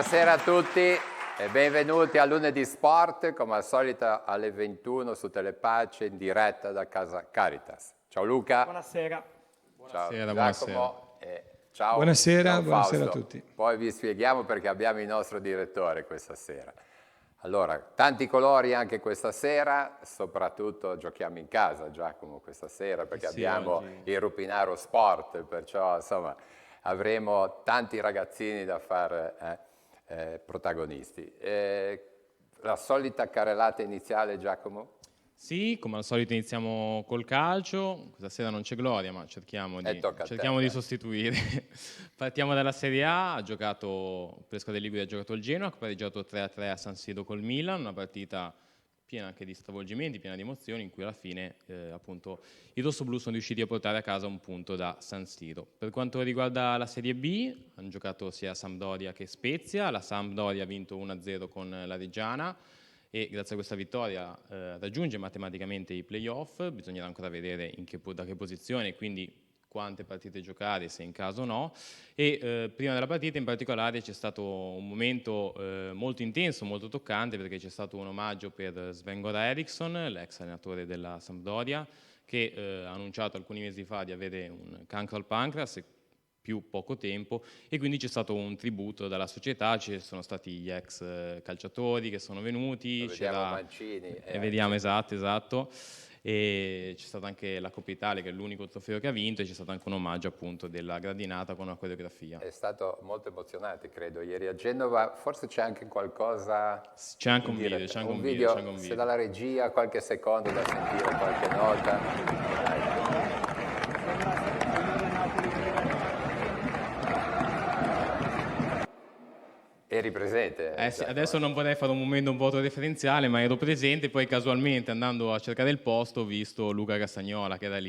Buonasera a tutti e benvenuti a Lunedì Sport, come al solito alle 21 su Telepace in diretta da Casa Caritas. Ciao Luca. Buonasera. Ciao Buonasera, Giacomo. Ciao. Buonasera, Ciao buonasera a Fausto. tutti. Poi vi spieghiamo perché abbiamo il nostro direttore questa sera. Allora, tanti colori anche questa sera, soprattutto giochiamo in casa Giacomo questa sera perché abbiamo oggi. il Rupinaro Sport, perciò insomma avremo tanti ragazzini da fare protagonisti. La solita carrellata iniziale, Giacomo? Sì, come al solito iniziamo col calcio. Questa sera non c'è Gloria, ma cerchiamo di sostituire. Partiamo dalla Serie A. Ha giocato, per squadre Ligure ha giocato il Genoa, ha pareggiato 3-3 a San Siro col Milan, una partita piena anche di stravolgimenti, piena di emozioni, in cui alla fine appunto i rossoblù sono riusciti a portare a casa un punto da San Siro. Per quanto riguarda la Serie B, hanno giocato sia Sampdoria che Spezia. La Sampdoria ha vinto 1-0 con la Reggiana e grazie a questa vittoria raggiunge matematicamente i playoff. Bisognerà ancora vedere da che posizione, quindi quante partite giocare, se in caso no. E prima della partita in particolare c'è stato un momento molto intenso, molto toccante, perché c'è stato un omaggio per Sven-Goran Eriksson, l'ex allenatore della Sampdoria, che ha annunciato alcuni mesi fa di avere un cancro al pancreas, più poco tempo, e quindi c'è stato un tributo dalla società. Ci sono stati gli ex calciatori che sono venuti, vediamo Mancini. Vediamo, esatto. E c'è stata anche la Coppa Italia, che è l'unico trofeo che ha vinto, e c'è stato anche un omaggio appunto della gradinata con una coreografia. È stato molto emozionante, credo, ieri a Genova. Forse c'è anche qualcosa. C'è anche un video, se dalla regia qualche secondo da sentire, qualche nota. Eri presente? Sì, adesso non vorrei fare un momento un po' autoreferenziale, ma ero presente, poi casualmente andando a cercare il posto ho visto Luca Castagnola che era lì,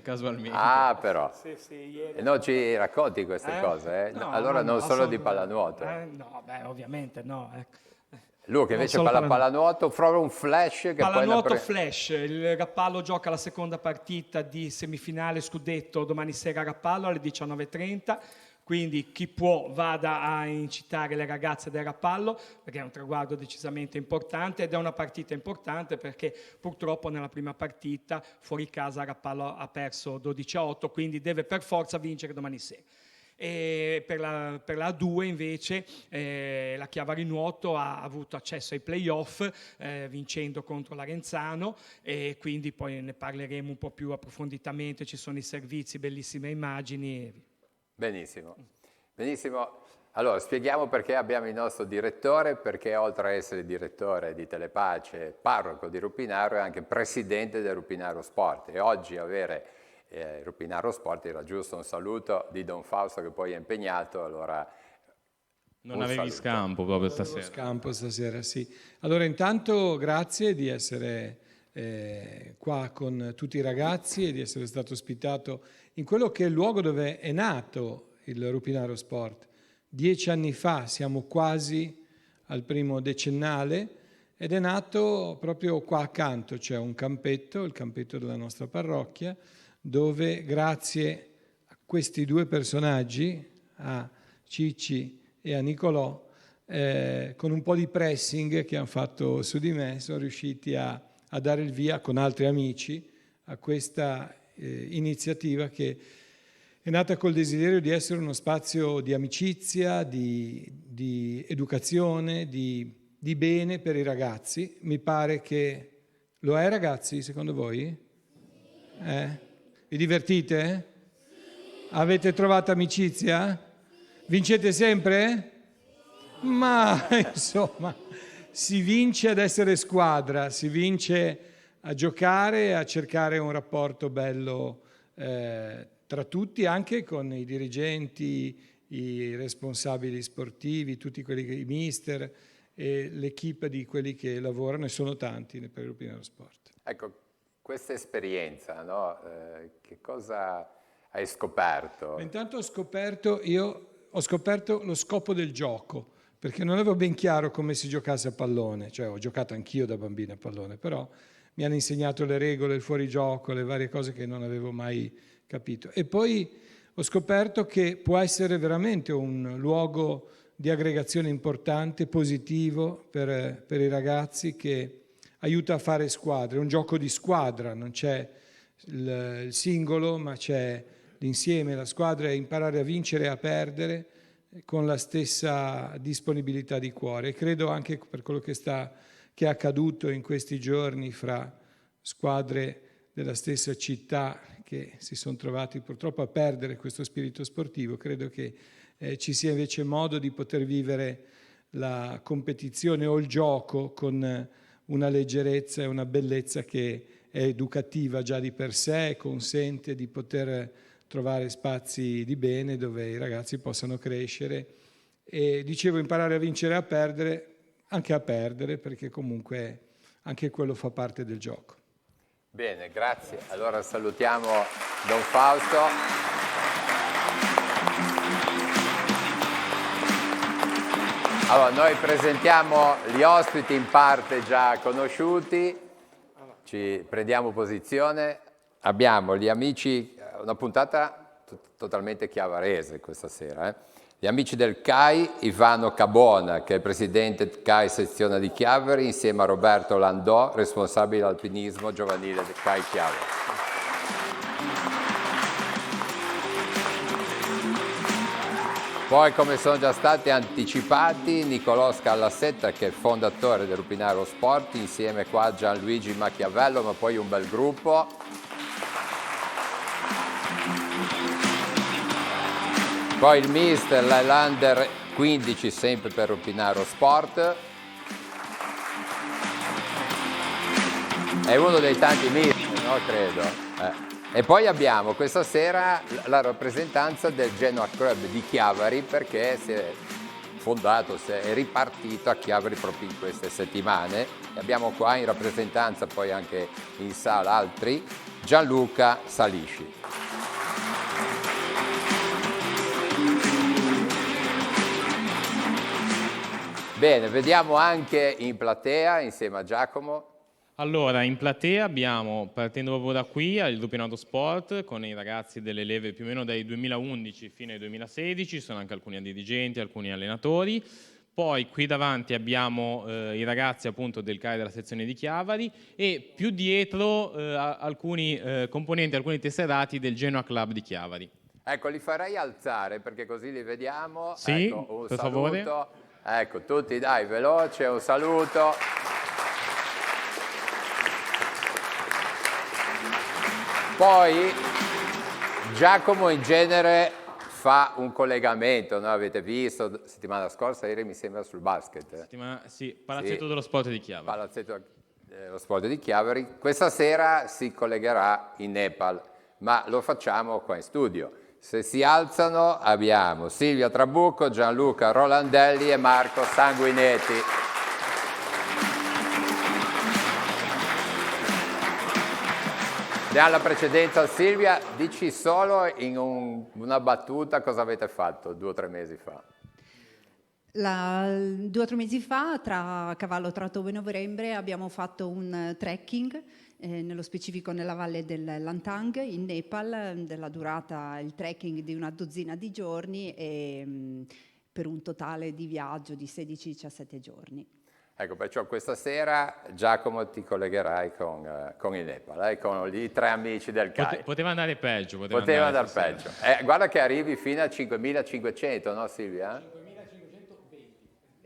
casualmente. Ah, però. Sì, ieri. E non ci racconti queste cose, eh? No, allora non solo di assolutamente. pallanuoto. No, ovviamente no. Ecco. Luca invece pallanuoto, proprio un flash che Pallanuoto flash, il Rappallo gioca la seconda partita di semifinale scudetto domani sera a Rappallo alle 19:30. Quindi chi può vada a incitare le ragazze del Rappallo, perché è un traguardo decisamente importante ed è una partita importante perché purtroppo nella prima partita fuori casa Rappallo ha perso 12-8, quindi deve per forza vincere domani sera. E per la A2 invece la Chiavari Nuoto ha avuto accesso ai playoff vincendo contro l'Arenzano, e quindi poi ne parleremo un po' più approfonditamente, ci sono i servizi, bellissime immagini. Benissimo. Allora, spieghiamo perché abbiamo il nostro direttore, perché oltre a essere direttore di Telepace, parroco di Rupinaro, è anche presidente del Rupinaro Sport. E oggi avere Rupinaro Sport era giusto un saluto di Don Fausto, che poi è impegnato, allora... Non avevi scampo proprio stasera. Scampo stasera, sì. Allora intanto grazie di essere qua con tutti i ragazzi e di essere stato ospitato in quello che è il luogo dove è nato il Rupinaro Sport. 10 anni fa, siamo quasi al primo decennale, ed è nato proprio qua accanto. C'è un campetto, il campetto della nostra parrocchia, dove grazie a questi due personaggi, a Cicci e a Nicolò, con un po' di pressing che hanno fatto su di me, sono riusciti a dare il via con altri amici a questa iniziativa che è nata col desiderio di essere uno spazio di amicizia, di educazione, di bene per i ragazzi. Mi pare che lo è, ragazzi, secondo voi? Vi divertite? Avete trovato amicizia? Vincete sempre? Ma insomma, si vince ad essere squadra, si vince a giocare, a cercare un rapporto bello tra tutti, anche con i dirigenti, i responsabili sportivi, tutti quelli che i mister e l'equipe di quelli che lavorano, e sono tanti per il Rupinaro Sport. Ecco, questa esperienza, no? Che cosa hai scoperto? Intanto ho scoperto lo scopo del gioco, perché non avevo ben chiaro come si giocasse a pallone, cioè ho giocato anch'io da bambino a pallone, però mi hanno insegnato le regole, il fuorigioco, le varie cose che non avevo mai capito. E poi ho scoperto che può essere veramente un luogo di aggregazione importante, positivo per i ragazzi, che aiuta a fare squadre, è un gioco di squadra, non c'è il singolo ma c'è l'insieme, la squadra, è imparare a vincere e a perdere con la stessa disponibilità di cuore. E credo anche per quello che è accaduto in questi giorni fra squadre della stessa città che si sono trovati purtroppo a perdere questo spirito sportivo, credo che ci sia invece modo di poter vivere la competizione o il gioco con una leggerezza e una bellezza che è educativa già di per sé e consente di poter trovare spazi di bene dove i ragazzi possano crescere e, dicevo, imparare a vincere e a perdere, anche a perdere, perché comunque anche quello fa parte del gioco. Bene, grazie. Allora salutiamo Don Fausto. Allora, noi presentiamo gli ospiti in parte già conosciuti, ci prendiamo posizione, abbiamo gli amici, una puntata totalmente chiavarese questa sera, Gli amici del CAI, Ivano Cabona, che è il presidente CAI sezione di Chiavari, insieme a Roberto Landò, responsabile alpinismo giovanile del CAI Chiavari. Poi, come sono già stati anticipati, Nicolò Scallassetta, che è fondatore del Rupinaro Sport, insieme qua a Gianluigi Machiavello, ma poi un bel gruppo. Poi il mister, l'Under 15, sempre per Rupinaro Sport. È uno dei tanti mister, no? Credo. E poi abbiamo questa sera la rappresentanza del Genoa Club di Chiavari, perché si è fondato, si è ripartito a Chiavari proprio in queste settimane. E abbiamo qua in rappresentanza, poi anche in sala altri, Gianluca Salisci. Bene, vediamo anche in platea, insieme a Giacomo. Allora, in platea abbiamo, partendo proprio da qui, il Rupinaro Sport, con i ragazzi delle leve più o meno dai 2011 fino ai 2016, ci sono anche alcuni dirigenti, alcuni allenatori. Poi qui davanti abbiamo i ragazzi appunto del CAI della sezione di Chiavari e più dietro alcuni componenti, alcuni tesserati del Genoa Club di Chiavari. Ecco, li farei alzare perché così li vediamo. Sì, ecco, un per saluto. favore. Ecco, tutti dai, veloce, un saluto. Poi Giacomo in genere fa un collegamento, no? Avete visto, settimana scorsa, ieri mi sembra sul basket. Sì, Palazzetto dello Sport di Chiavari. Palazzetto dello Sport di Chiavari. Questa sera si collegherà in Nepal, ma lo facciamo qua in studio. Se si alzano abbiamo Silvia Trabucco, Gianluca Rolandelli e Marco Sanguinetti. Diamo la precedenza a Silvia, dici solo in una battuta cosa avete fatto 2 o 3 mesi fa. 2 o 3 mesi fa, a cavallo tra ottobre e novembre, abbiamo fatto un trekking, nello specifico nella valle del Lantang in Nepal, della durata il trekking di una dozzina di giorni e per un totale di viaggio di 16-17 giorni. Ecco, perciò questa sera Giacomo ti collegherai con il Nepal, con i 3 amici del CAI. Poteva andare peggio. Poteva andare peggio. Guarda che arrivi fino a 5.500, no Silvia?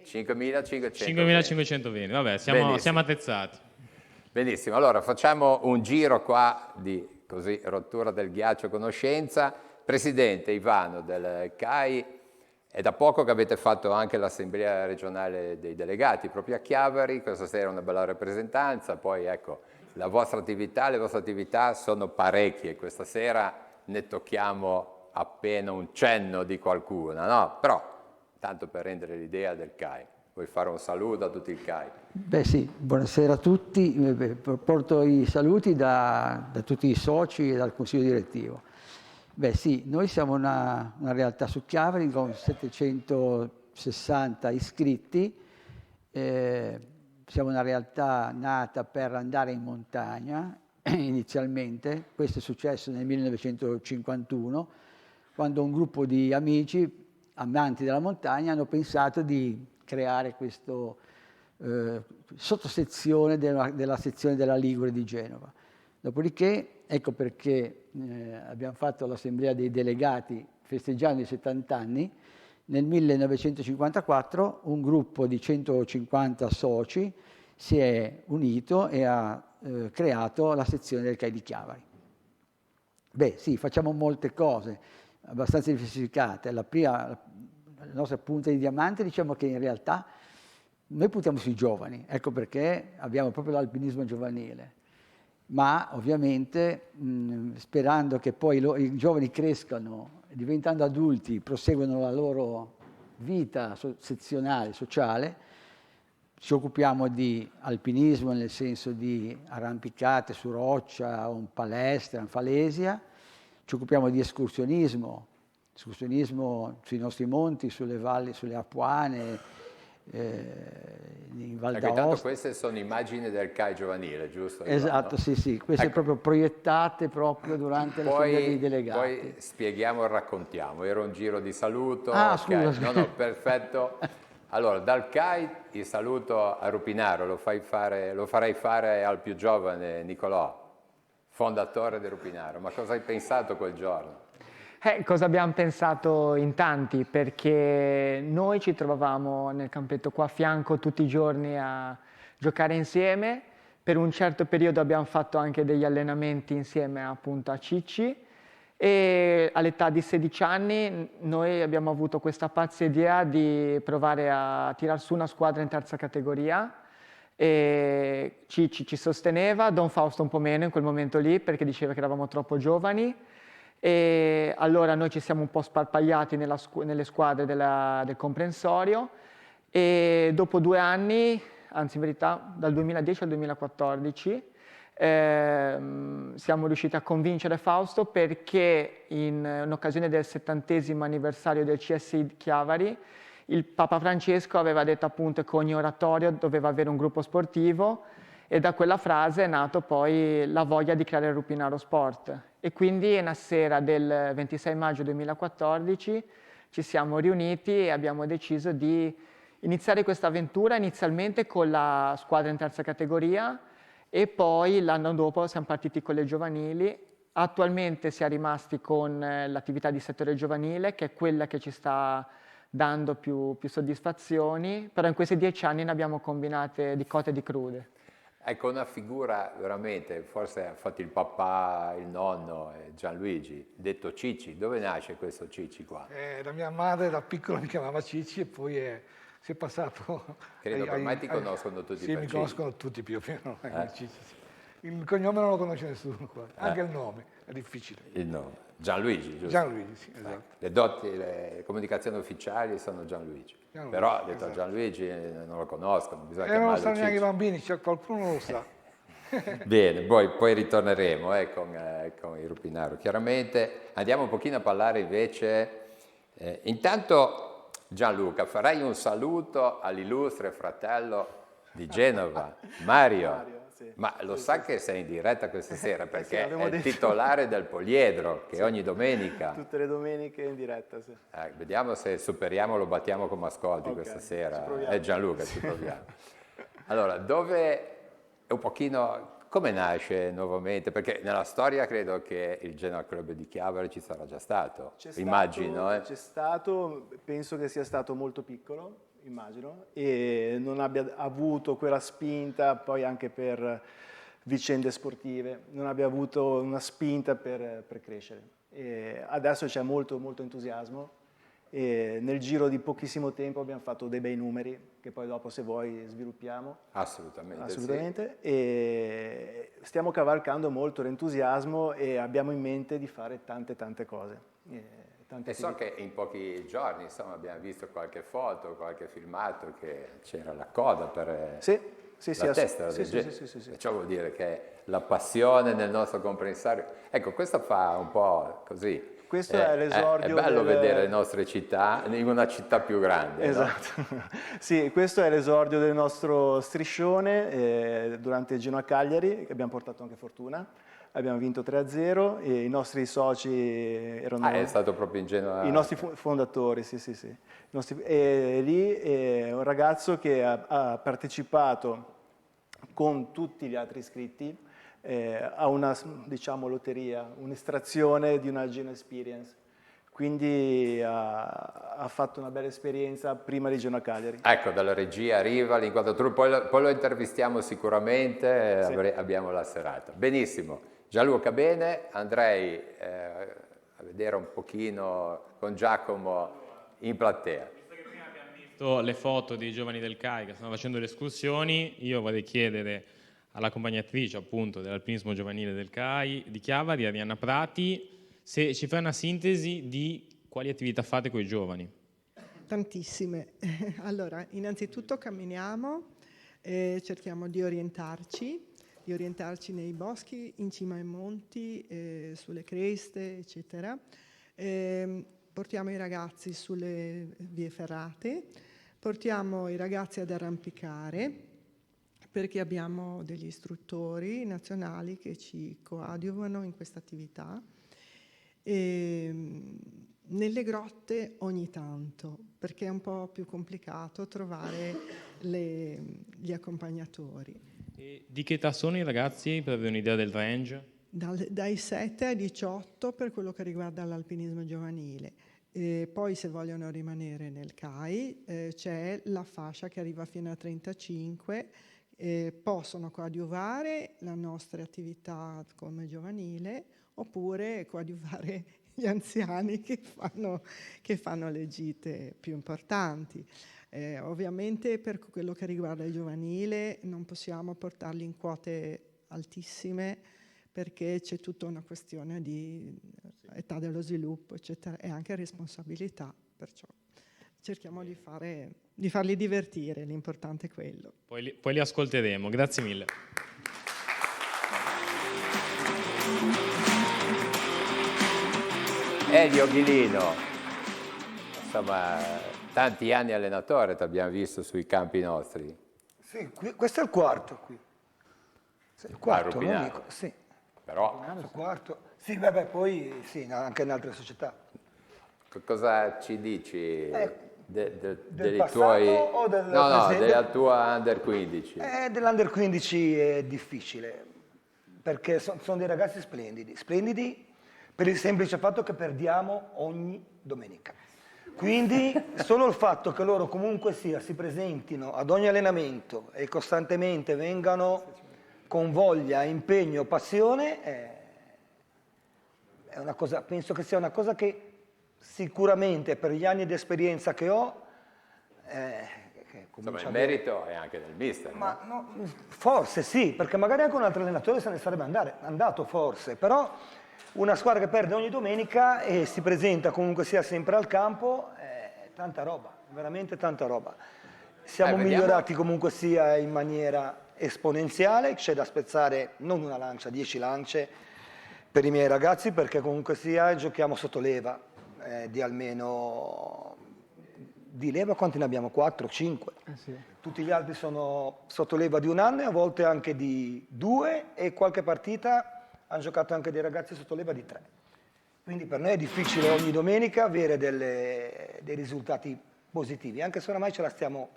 5.520. Vabbè, siamo attrezzati. Benissimo, allora facciamo un giro qua di così rottura del ghiaccio conoscenza. Presidente Ivano del CAI, è da poco che avete fatto anche l'assemblea regionale dei delegati proprio a Chiavari, questa sera una bella rappresentanza, poi ecco le vostre attività sono parecchie, questa sera ne tocchiamo appena un cenno di qualcuna, no? Però tanto per rendere l'idea del CAI. Vuoi fare un saluto a tutti il CAI? Beh sì, buonasera a tutti, porto i saluti da tutti i soci e dal Consiglio direttivo. Beh sì, noi siamo una realtà su Chiavari con 760 iscritti, siamo una realtà nata per andare in montagna inizialmente, questo è successo nel 1951, quando un gruppo di amici amanti della montagna hanno pensato di creare questa sottosezione della sezione della Ligure di Genova. Dopodiché, ecco perché abbiamo fatto l'assemblea dei delegati festeggiando i 70 anni. Nel 1954 un gruppo di 150 soci si è unito e ha creato la sezione del CAI di Chiavari. Beh, sì, facciamo molte cose abbastanza diversificate. La nostra punta di diamante, diciamo che in realtà noi puntiamo sui giovani, ecco perché abbiamo proprio l'alpinismo giovanile. Ma ovviamente sperando che poi i giovani crescano, diventando adulti, proseguono la loro vita sezionale, sociale, ci occupiamo di alpinismo nel senso di arrampicate su roccia, o in palestra, in falesia, ci occupiamo di escursionismo sui nostri monti, sulle valli, sulle Apuane, in Val d'Aosta. Intanto queste sono immagini del CAI giovanile, giusto? Esatto, sì, sì, queste proprio proiettate proprio durante l'assemblea dei delegati. Poi spieghiamo e raccontiamo, era un giro di saluto. Scusa. No, perfetto. Allora, dal CAI il saluto a Rupinaro lo farei fare al più giovane Nicolò, fondatore di Rupinaro. Ma cosa hai pensato quel giorno? Cosa abbiamo pensato in tanti, perché noi ci trovavamo nel campetto qua a fianco tutti i giorni a giocare insieme. Per un certo periodo abbiamo fatto anche degli allenamenti insieme appunto a Cicci, e all'età di 16 anni noi abbiamo avuto questa pazza idea di provare a tirar su una squadra in terza categoria. E Cicci ci sosteneva, Don Fausto un po' meno in quel momento lì, perché diceva che eravamo troppo giovani. E allora noi ci siamo un po' sparpagliati nelle squadre del comprensorio, e dopo 2 anni, anzi in verità dal 2010 al 2014, siamo riusciti a convincere Fausto, perché in occasione del 70° anniversario del CSI Chiavari il Papa Francesco aveva detto appunto che ogni oratorio doveva avere un gruppo sportivo, e da quella frase è nato poi la voglia di creare Rupinaro Sport. E quindi una sera del 26 maggio 2014 ci siamo riuniti e abbiamo deciso di iniziare questa avventura inizialmente con la squadra in terza categoria, e poi l'anno dopo siamo partiti con le giovanili. Attualmente si è rimasti con l'attività di settore giovanile, che è quella che ci sta dando più soddisfazioni, però in questi 10 anni ne abbiamo combinate di cotte e di crude. Ecco, una figura veramente, forse ha fatto il papà, il nonno, Gianluigi, detto Cicci. Dove nasce questo Cicci qua? La mia madre da piccolo mi chiamava Cicci, e poi si è passato... Credo che ormai ti conoscono tutti sì, per mi Cicci. conoscono tutti più o meno. Cicci, sì. Il cognome non lo conosce nessuno qua, anche il nome è difficile. Il nome. Gianluigi, giusto? Gianluigi, sì, esatto. Le doti, le comunicazioni ufficiali sono Gianluigi. Però detto esatto. Gianluigi non lo conoscono, bisogna chiamarlo non lo sanno neanche i Cicci. bambini, cioè qualcuno lo sa. Bene, poi ritorneremo con il Rupinaro. Chiaramente andiamo un pochino a parlare invece. Intanto Gianluca, farai un saluto all'illustre fratello di Genova, Mario. Sì. Ma lo sa che sei in diretta questa sera, perché è il titolare del poliedro, che ogni domenica... Tutte le domeniche in diretta, sì. Vediamo se superiamo o lo battiamo come ascolti questa sera. Gianluca, ci proviamo. Allora, dove... un pochino... come nasce nuovamente? Perché nella storia credo che il Genoa Club di Chiavari ci sarà già stato, immagino. C'è stato, penso che sia stato molto piccolo, immagino, e non abbia avuto quella spinta poi anche per vicende sportive, non abbia avuto una spinta per crescere. E adesso c'è molto entusiasmo, e nel giro di pochissimo tempo abbiamo fatto dei bei numeri, che poi dopo se vuoi sviluppiamo. Assolutamente. Sì. E stiamo cavalcando molto l'entusiasmo e abbiamo in mente di fare tante cose. E so che in pochi giorni, insomma, abbiamo visto qualche foto, qualche filmato, che c'era la coda per la testa del Genoa. Sì. Ciò vuol dire che la passione nel nostro comprensorio... Ecco, questo fa un po' così, questo è l'esordio. È bello vedere le nostre città in una città più grande. Esatto. No? Sì, questo è l'esordio del nostro striscione durante Genoa-Cagliari, che abbiamo portato anche fortuna. Abbiamo vinto 3-0 e i nostri soci erano... è stato proprio in Genoa? I nostri fondatori, sì. E lì è un ragazzo che ha partecipato con tutti gli altri iscritti a una, diciamo, lotteria, un'estrazione di una Genoa Experience. Quindi ha fatto una bella esperienza prima di Genoa Cagliari. Ecco, dalla regia arriva l'inquadratura, poi lo intervistiamo sicuramente, Sì. Abbiamo la serata. Benissimo, Gianluca bene, andrei a vedere un pochino con Giacomo in platea. Visto che prima abbiamo visto le foto dei giovani del CAI che stanno facendo le escursioni, io vorrei chiedere all'accompagnatrice appunto dell'alpinismo giovanile del CAI di Chiavari, Arianna Prati, se ci fai una sintesi di quali attività fate con i giovani. Tantissime. Allora, innanzitutto camminiamo, cerchiamo di orientarci nei boschi, in cima ai monti, sulle creste, eccetera. Portiamo i ragazzi sulle vie ferrate, portiamo i ragazzi ad arrampicare, perché abbiamo degli istruttori nazionali che ci coadiuvano in questa attività. Nelle grotte ogni tanto, perché è un po' più complicato trovare gli accompagnatori. E di che età sono i ragazzi, per avere un'idea del range? Dai 7 ai 18 per quello che riguarda l'alpinismo giovanile. Poi se vogliono rimanere nel CAI c'è la fascia che arriva fino a 35, possono coadiuvare la nostra attività come giovanile oppure coadiuvare gli anziani che fanno le gite più importanti. Ovviamente per quello che riguarda il giovanile non possiamo portarli in quote altissime perché c'è tutta una questione di età dello sviluppo, eccetera, e anche responsabilità, perciò cerchiamo di farli divertire, l'importante è quello. Poi li ascolteremo, grazie mille. Elio Ghilino, insomma, tanti anni allenatore ti abbiamo visto sui campi nostri. Sì, questo è il quarto qui. Sì, il quarto, Rupinaro. non dico, sì. Però Il quarto. Sì, vabbè, poi sì, anche in altre società. cosa ci dici dei passato tuoi... o del No, presente? della tua Under 15. Dell'Under 15 è difficile, perché sono dei ragazzi splendidi per il semplice fatto che perdiamo ogni domenica. Quindi solo il fatto che loro comunque sia si presentino ad ogni allenamento e costantemente vengano con voglia, impegno, passione, è una cosa, penso che sia una cosa che sicuramente per gli anni di esperienza che ho, Insomma, il merito è anche del mister. ma no, forse sì, perché magari anche un altro allenatore se ne sarebbe andato forse, però una squadra che perde ogni domenica e si presenta comunque sia sempre al campo, è tanta roba, veramente tanta roba. Siamo migliorati comunque sia in maniera esponenziale, c'è da spezzare non una lancia, 10 lance per i miei ragazzi, perché comunque sia giochiamo sotto leva di almeno... Di leva quanti ne abbiamo? 4, 5. Sì. Tutti gli altri sono sotto leva di un anno e a volte anche di 2 e qualche partita hanno giocato anche dei ragazzi sotto leva di 3. Quindi per noi è difficile ogni domenica avere dei risultati positivi, anche se oramai ce la stiamo,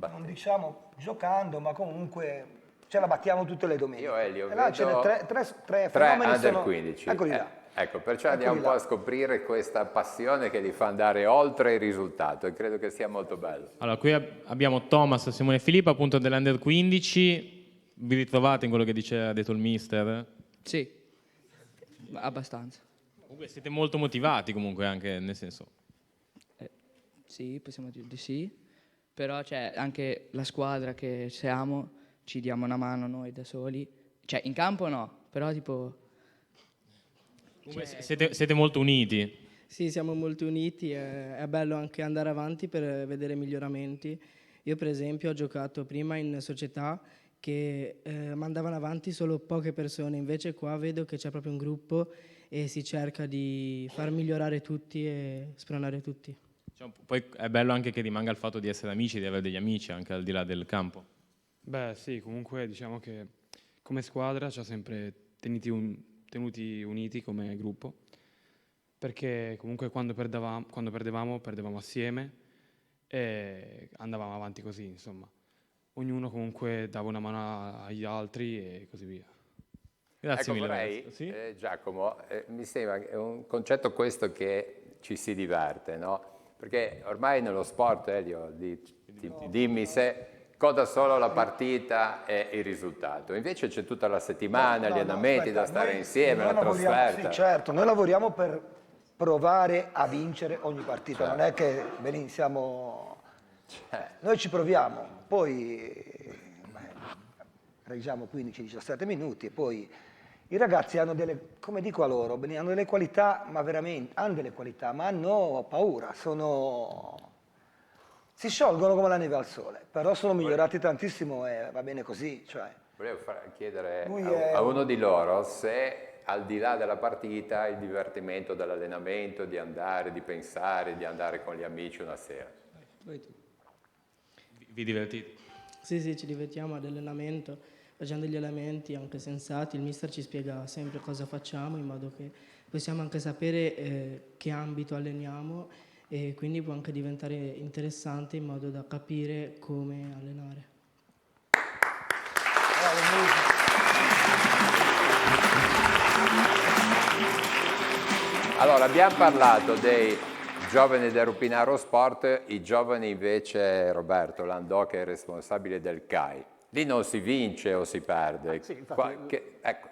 non diciamo giocando, ma comunque ce la battiamo tutte le domeniche. Io Elio e là ce ne tre fenomeni Under sono... 15. Eccoli là. Ecco, perciò andiamo un po' a scoprire questa passione che li fa andare oltre il risultato e credo che sia molto bello. Allora, qui abbiamo Thomas, Simone e Filippo, appunto dell'Under 15. Vi ritrovate in quello che ha detto il mister? Sì, abbastanza. Comunque siete molto motivati comunque anche, nel senso... Sì, possiamo dire di sì, però c'è anche la squadra che siamo, ci diamo una mano noi da soli. Cioè, in campo no, però tipo... Siete molto uniti. Sì, siamo molto uniti, è bello anche andare avanti per vedere miglioramenti. Io per esempio ho giocato prima in società che mandavano avanti solo poche persone, invece qua vedo che c'è proprio un gruppo e si cerca di far migliorare tutti e spronare tutti. Poi è bello anche che rimanga il fatto di essere amici, di avere degli amici anche al di là del campo. Beh sì, comunque diciamo che come squadra ci ha sempre tenuti uniti come gruppo, perché comunque quando perdevamo assieme e andavamo avanti così, insomma. Ognuno comunque dava una mano agli altri e così via. Grazie mille. Vorrei, sì? Giacomo, mi sembra che è un concetto questo che ci si diverte, no? Perché ormai nello sport, Elio, dimmi se conta solo la partita e il risultato. Invece c'è tutta la settimana, gli allenamenti da stare insieme, la trasferta. Sì, certo, noi lavoriamo per provare a vincere ogni partita, certo. Non è che siamo... Noi ci proviamo, poi reggiamo 15-17 minuti e poi i ragazzi hanno delle, come dico a loro, hanno delle qualità, ma veramente, hanno delle qualità, ma hanno paura, si sciolgono come la neve al sole, però sono migliorati tantissimo e va bene così. Cioè. Volevo chiedere a uno di loro se al di là della partita il divertimento dell'allenamento, di andare, di pensare, di andare con gli amici una sera. Vi divertite? Sì, ci divertiamo ad allenamento, facendo degli allenamenti anche sensati. Il mister ci spiega sempre cosa facciamo in modo che possiamo anche sapere che ambito alleniamo e quindi può anche diventare interessante in modo da capire come allenare. Allora, abbiamo parlato dei giovani del Rupinaro Sport, i giovani invece, Roberto Landò, che è responsabile del CAI. Lì non si vince o si perde. Sì, infatti, ecco,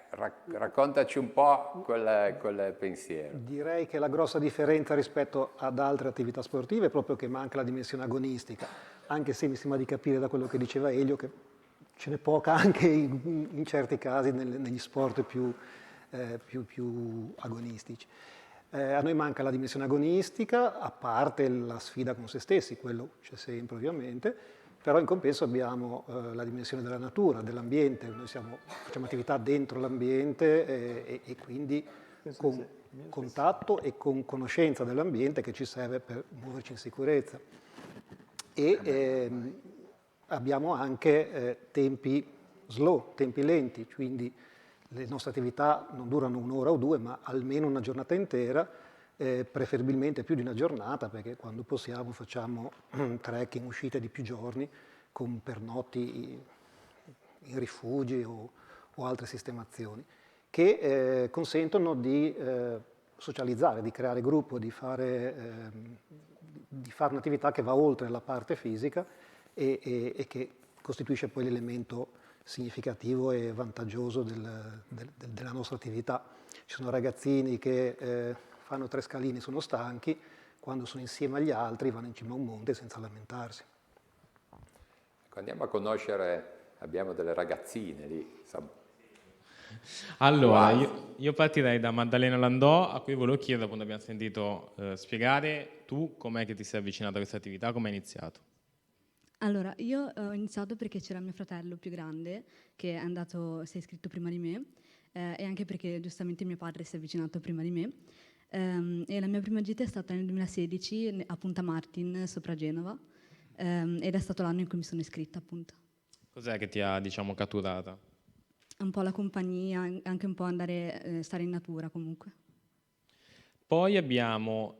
raccontaci un po' quel pensiero. Direi che la grossa differenza rispetto ad altre attività sportive è proprio che manca la dimensione agonistica, anche se mi sembra di capire da quello che diceva Elio che ce n'è poca anche in certi casi negli sport più agonistici. A noi manca la dimensione agonistica, a parte la sfida con se stessi, quello c'è sempre ovviamente, però in compenso abbiamo la dimensione della natura, dell'ambiente, noi facciamo attività dentro l'ambiente e quindi con contatto e con conoscenza dell'ambiente che ci serve per muoverci in sicurezza. E abbiamo anche tempi slow, tempi lenti, quindi le nostre attività non durano un'ora o due, ma almeno una giornata intera, preferibilmente più di una giornata, perché quando possiamo facciamo trekking, uscite di più giorni, con pernotti in rifugi o altre sistemazioni, che consentono di socializzare, di creare gruppo, di fare un'attività che va oltre la parte fisica e che costituisce poi l'elemento significativo e vantaggioso della nostra attività. Ci sono ragazzini che fanno 3 scalini, sono stanchi, quando sono insieme agli altri vanno in cima a un monte senza lamentarsi. Andiamo a conoscere, abbiamo delle ragazzine lì. Allora, io partirei da Maddalena Landò, a cui volevo chiedere, quando abbiamo sentito spiegare, tu com'è che ti sei avvicinata a questa attività, come hai iniziato? Allora, io ho iniziato perché c'era mio fratello più grande che si è iscritto prima di me e anche perché giustamente mio padre si è avvicinato prima di me. E la mia prima gita è stata nel 2016 a Punta Martin, sopra Genova, ed è stato l'anno in cui mi sono iscritta, appunto. Cos'è che ti ha, catturata? Un po' la compagnia, anche un po' stare in natura comunque. Poi abbiamo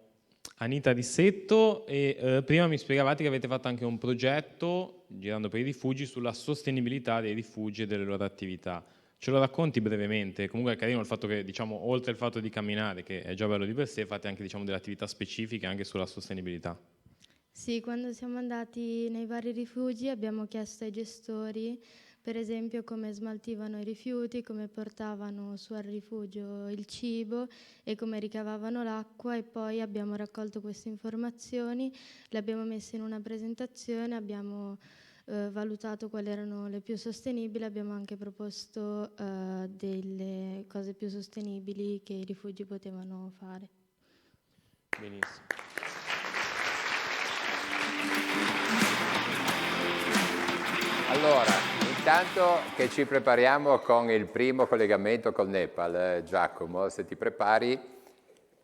Anita Rissetto e prima mi spiegavate che avete fatto anche un progetto, girando per i rifugi, sulla sostenibilità dei rifugi e delle loro attività. Ce lo racconti brevemente? Comunque è carino il fatto che, oltre il fatto di camminare, che è già bello di per sé, fate anche delle attività specifiche anche sulla sostenibilità. Sì, quando siamo andati nei vari rifugi abbiamo chiesto ai gestori, per esempio, come smaltivano i rifiuti, come portavano su al rifugio il cibo e come ricavavano l'acqua, e poi abbiamo raccolto queste informazioni, le abbiamo messe in una presentazione, abbiamo valutato quali erano le più sostenibili, abbiamo anche proposto delle cose più sostenibili che i rifugi potevano fare. Benissimo. Allora, Intanto che ci prepariamo con il primo collegamento col Nepal, Giacomo, se ti prepari,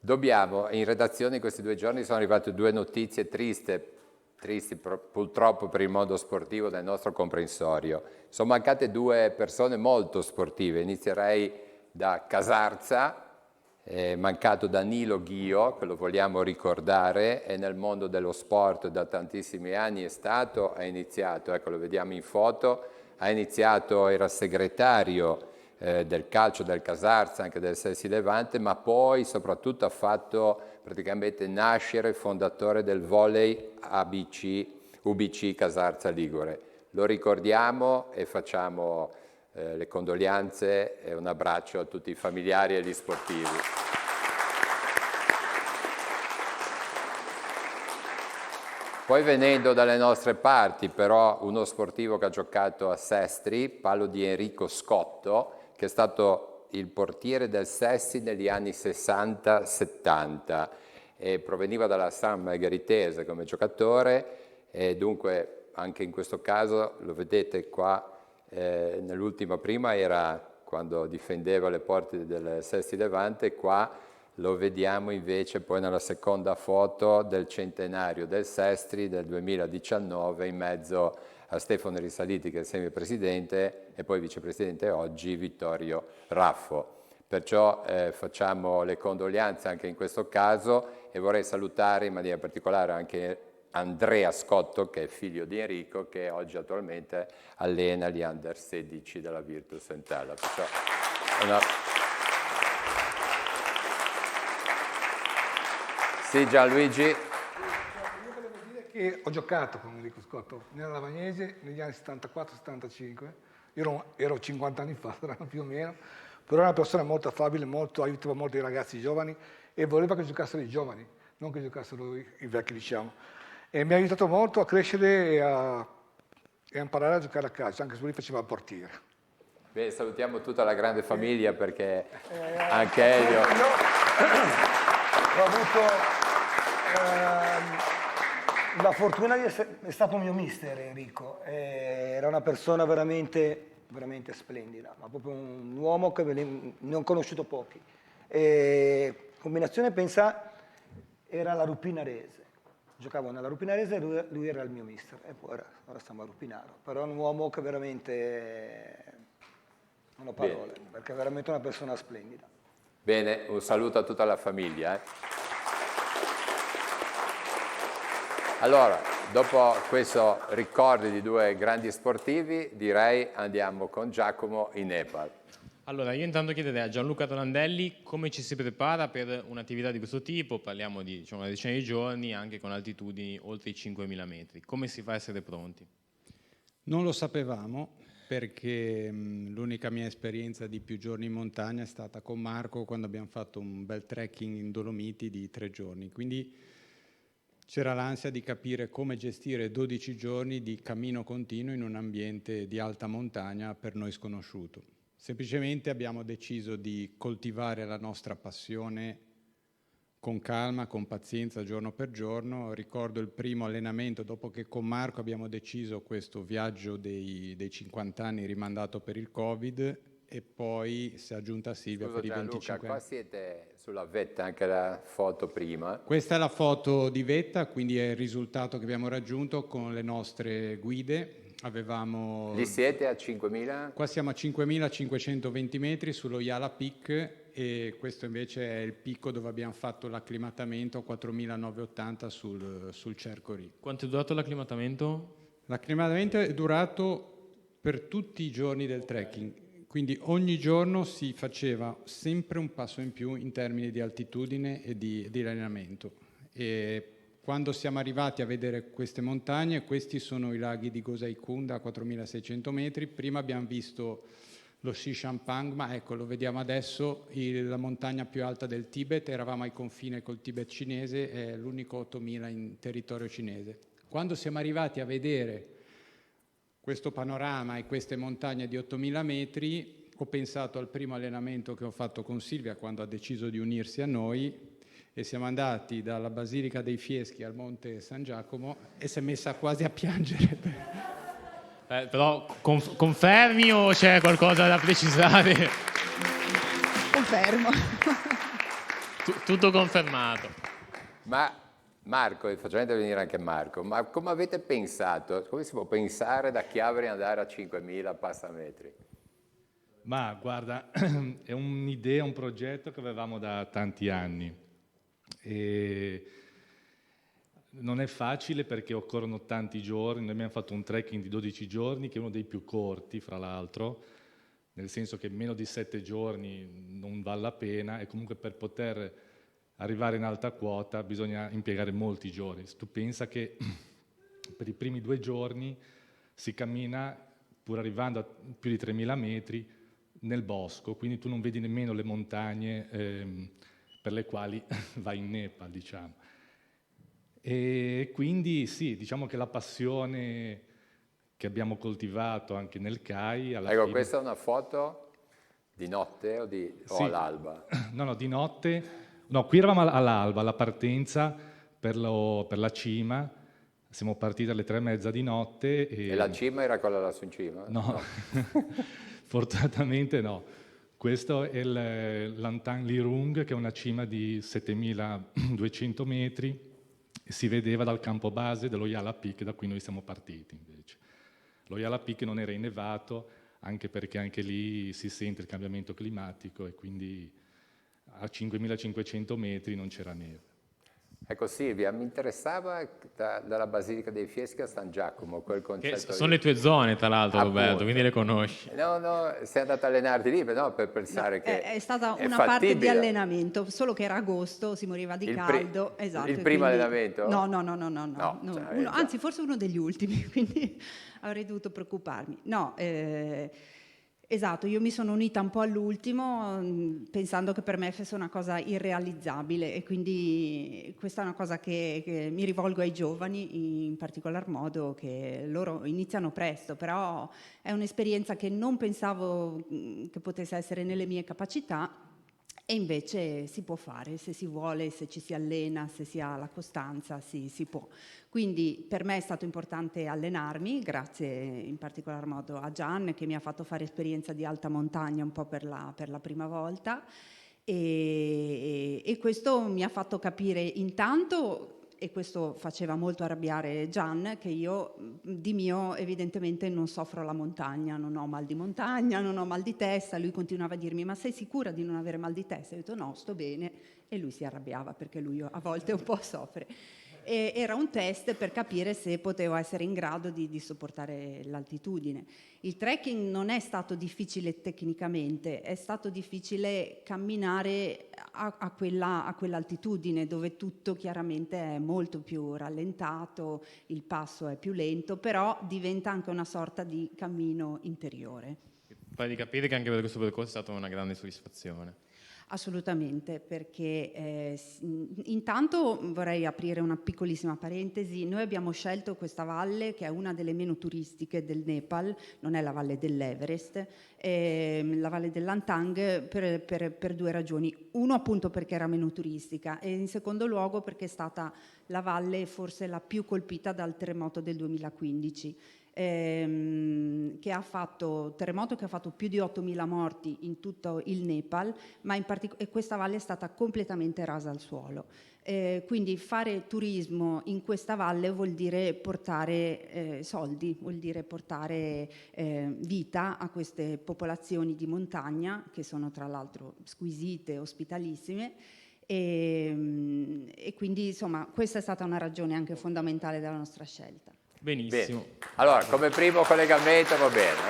in redazione in questi 2 giorni sono arrivate 2 notizie tristi purtroppo per il mondo sportivo del nostro comprensorio. Sono mancate 2 persone molto sportive, inizierei da Casarza, è mancato Danilo Ghio, che lo vogliamo ricordare, e nel mondo dello sport da tantissimi anni ha iniziato, ecco lo vediamo in foto, era segretario del calcio del Casarza, anche del Sessi Levante, ma poi soprattutto ha fatto praticamente nascere fondatore del volley UBC Casarza Ligure. Lo ricordiamo e facciamo le condoglianze e un abbraccio a tutti i familiari e gli sportivi. Poi venendo dalle nostre parti, però, uno sportivo che ha giocato a Sestri, parlo di Enrico Scotto, che è stato il portiere del Sestri negli anni 60-70 e proveniva dalla San Margheritese come giocatore e dunque anche in questo caso lo vedete qua, nell'ultima prima era quando difendeva le porte del Sestri Levante, qua lo vediamo invece poi nella seconda foto del centenario del Sestri del 2019 in mezzo a Stefano Risaliti che è semipresidente e poi vicepresidente oggi Vittorio Raffo. Perciò facciamo le condoglianze anche in questo caso e vorrei salutare in maniera particolare anche Andrea Scotto che è figlio di Enrico che oggi attualmente allena gli under 16 della Virtus Entella. Perciò Sì, Gianluigi. Io volevo dire che ho giocato con Enrico Scotto nella Lavagnese negli anni 74-75, ero 50 anni fa, saranno più o meno, però era una persona molto affabile, aiutava molto i ragazzi giovani e voleva che giocassero i giovani, non che giocassero i vecchi, diciamo. E mi ha aiutato molto a crescere e a imparare a giocare a calcio, anche se lui faceva il portiere. Beh, salutiamo tutta la grande famiglia perché anche Elio... Ho avuto la fortuna di essere stato mio mister Enrico, era una persona veramente splendida, ma proprio un uomo che ne ho conosciuto pochi. Combinazione, pensa, era la Rupinarese. Giocavo nella Rupinarese e lui era il mio mister, e poi ora stiamo a Rupinaro. Però è un uomo che veramente non ho parole, perché è veramente una persona splendida. Bene, un saluto a tutta la famiglia. Allora, dopo questo ricordo di 2 grandi sportivi, direi andiamo con Giacomo in Nepal. Allora, io intanto chiederei a Gianluca Tolandelli come ci si prepara per un'attività di questo tipo, parliamo di una decina di giorni, anche con altitudini oltre i 5.000 metri. Come si fa a essere pronti? Non lo sapevamo perché l'unica mia esperienza di più giorni in montagna è stata con Marco quando abbiamo fatto un bel trekking in Dolomiti di 3 giorni, quindi c'era l'ansia di capire come gestire 12 giorni di cammino continuo in un ambiente di alta montagna per noi sconosciuto. Semplicemente abbiamo deciso di coltivare la nostra passione con calma, con pazienza, giorno per giorno. Ricordo il primo allenamento dopo che con Marco abbiamo deciso questo viaggio dei 50 anni rimandato per il Covid e poi si è aggiunta Silvia per i 25 anni. Qua siete sulla vetta, anche la foto prima. Questa è la foto di vetta, quindi è il risultato che abbiamo raggiunto con le nostre guide. Lì siete a 5.000? Qua siamo a 5.520 metri sullo Yala Peak e questo invece è il picco dove abbiamo fatto l'acclimatamento a 4.980 sul Cerco Ri. Quanto è durato l'acclimatamento? L'acclimatamento è durato per tutti i giorni del trekking, quindi ogni giorno si faceva sempre un passo in più in termini di altitudine e di allenamento. E quando siamo arrivati a vedere queste montagne, questi sono i laghi di Gosaikunda a 4.600 metri. Prima abbiamo visto lo Xishanpang, ma ecco, lo vediamo adesso, la montagna più alta del Tibet. Eravamo ai confini col Tibet cinese, è l'unico 8.000 in territorio cinese. Quando siamo arrivati a vedere questo panorama e queste montagne di 8.000 metri, ho pensato al primo allenamento che ho fatto con Silvia quando ha deciso di unirsi a noi, e siamo andati dalla Basilica dei Fieschi al Monte San Giacomo e si è messa quasi a piangere Però confermi o c'è qualcosa da precisare? Confermo. Tutto confermato. Ma Marco, e facciamo intervenire anche Marco, ma come avete pensato, come si può pensare da Chiavari andare a 5.000 passametri? Ma guarda, è un'idea, un progetto che avevamo da tanti anni e non è facile perché occorrono tanti giorni. Noi abbiamo fatto un trekking di 12 giorni che è uno dei più corti, fra l'altro, nel senso che meno di 7 giorni non vale la pena, e comunque per poter arrivare in alta quota bisogna impiegare molti giorni. Tu pensa che per i primi 2 giorni si cammina, pur arrivando a più di 3.000 metri, nel bosco, quindi tu non vedi nemmeno le montagne per le quali vai in Nepal, diciamo. E quindi sì, diciamo che la passione che abbiamo coltivato anche nel CAI alla fine... Questa è una foto di notte o Sì. all'alba? No, di notte. No, qui eravamo all'alba, alla partenza per la cima. Siamo partiti alle 3:30 di notte. E la cima era quella lassù in cima? No. Fortunatamente no. Questo è l'Antang Lirung, che è una cima di 7.200 metri. Si vedeva dal campo base dello Yala Peak, da cui noi siamo partiti invece. Lo Yala Peak non era innevato, anche perché anche lì si sente il cambiamento climatico e quindi a 5.500 metri non c'era neve. Ecco Silvia, mi interessava dalla Basilica dei Fieschi a San Giacomo, quel concetto. Sono le tue zone, tra l'altro, Roberto, quindi le conosci. No, sei andato a allenarti lì, no, per pensare che è stata è una fattibile. parte di allenamento, solo che era agosto, si moriva di caldo. Esatto, il primo quindi... allenamento? No. Anzi, forse uno degli ultimi, quindi avrei dovuto preoccuparmi. No, esatto, io mi sono unita un po' all'ultimo pensando che per me fosse una cosa irrealizzabile, e quindi questa è una cosa che mi rivolgo ai giovani in particolar modo, che loro iniziano presto, però è un'esperienza che non pensavo che potesse essere nelle mie capacità, e invece si può fare, se si vuole, se ci si allena, se si ha la costanza, si può. Quindi per me è stato importante allenarmi, grazie in particolar modo a Gian, che mi ha fatto fare esperienza di alta montagna un po' per la prima volta, e questo mi ha fatto capire intanto, e questo faceva molto arrabbiare Gian, che io di mio evidentemente non soffro la montagna, non ho mal di montagna, non ho mal di testa. Lui continuava a dirmi: ma sei sicura di non avere mal di testa? Io ho detto no, sto bene, e lui si arrabbiava perché lui a volte un po' soffre. E era un test per capire se potevo essere in grado di sopportare l'altitudine. Il trekking non è stato difficile tecnicamente, è stato difficile camminare a quell'altitudine, dove tutto chiaramente è molto più rallentato, il passo è più lento, però diventa anche una sorta di cammino interiore. Poi di capire che anche per questo percorso è stata una grande soddisfazione. Assolutamente, perché intanto vorrei aprire una piccolissima parentesi. Noi abbiamo scelto questa valle, che è una delle meno turistiche del Nepal, non è la valle dell'Everest, la valle dell'Antang, per 2 ragioni. Uno, appunto, perché era meno turistica, e in secondo luogo perché è stata la valle forse la più colpita dal terremoto del 2015. Che ha fatto più di 8.000 morti in tutto il Nepal, ma e questa valle è stata completamente rasa al suolo. Quindi fare turismo in questa valle vuol dire portare soldi, vuol dire portare vita a queste popolazioni di montagna, che sono tra l'altro squisite, ospitalissime. E quindi insomma questa è stata una ragione anche fondamentale della nostra scelta. Benissimo. Bene. Allora, come primo collegamento va bene.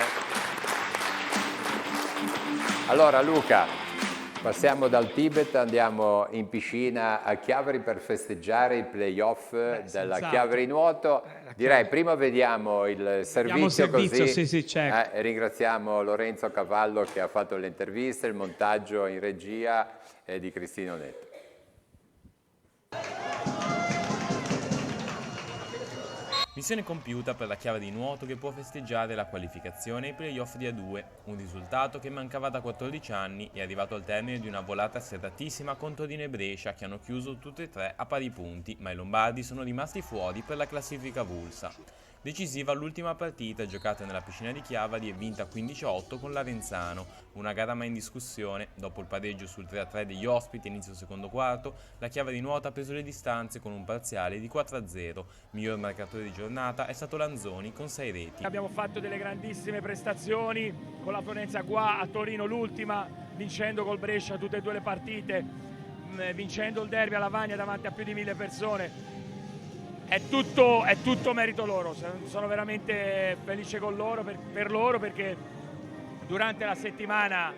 Allora Luca, passiamo dal Tibet, andiamo in piscina a Chiavari per festeggiare i playoff della Chiavari Nuoto. Direi prima vediamo il servizio, così sì, certo. Ringraziamo Lorenzo Cavallo che ha fatto le interviste, il montaggio in regia di Cristino Netto. Missione compiuta per la Chiavari Nuoto, che può festeggiare la qualificazione ai playoff di A2, un risultato che mancava da 14 anni e è arrivato al termine di una volata serratissima con Torino e Brescia, che hanno chiuso tutte e 3 a pari punti, ma i lombardi sono rimasti fuori per la classifica avulsa. Decisiva l'ultima partita giocata nella piscina di Chiavari e vinta 15-8 con l'Arenzano, una gara mai in discussione. Dopo il pareggio sul 3-3 degli ospiti inizio secondo quarto, la Chiavari Nuoto ha preso le distanze con un parziale di 4-0. Miglior marcatore di giornata è stato Lanzoni con 6 reti. Abbiamo fatto delle grandissime prestazioni con la Florenza qua, a Torino l'ultima, vincendo col Brescia tutte e due le partite, vincendo il derby a Lavagna davanti a più di 1000 persone. È tutto merito loro, sono veramente felice con loro, per loro, perché durante la settimana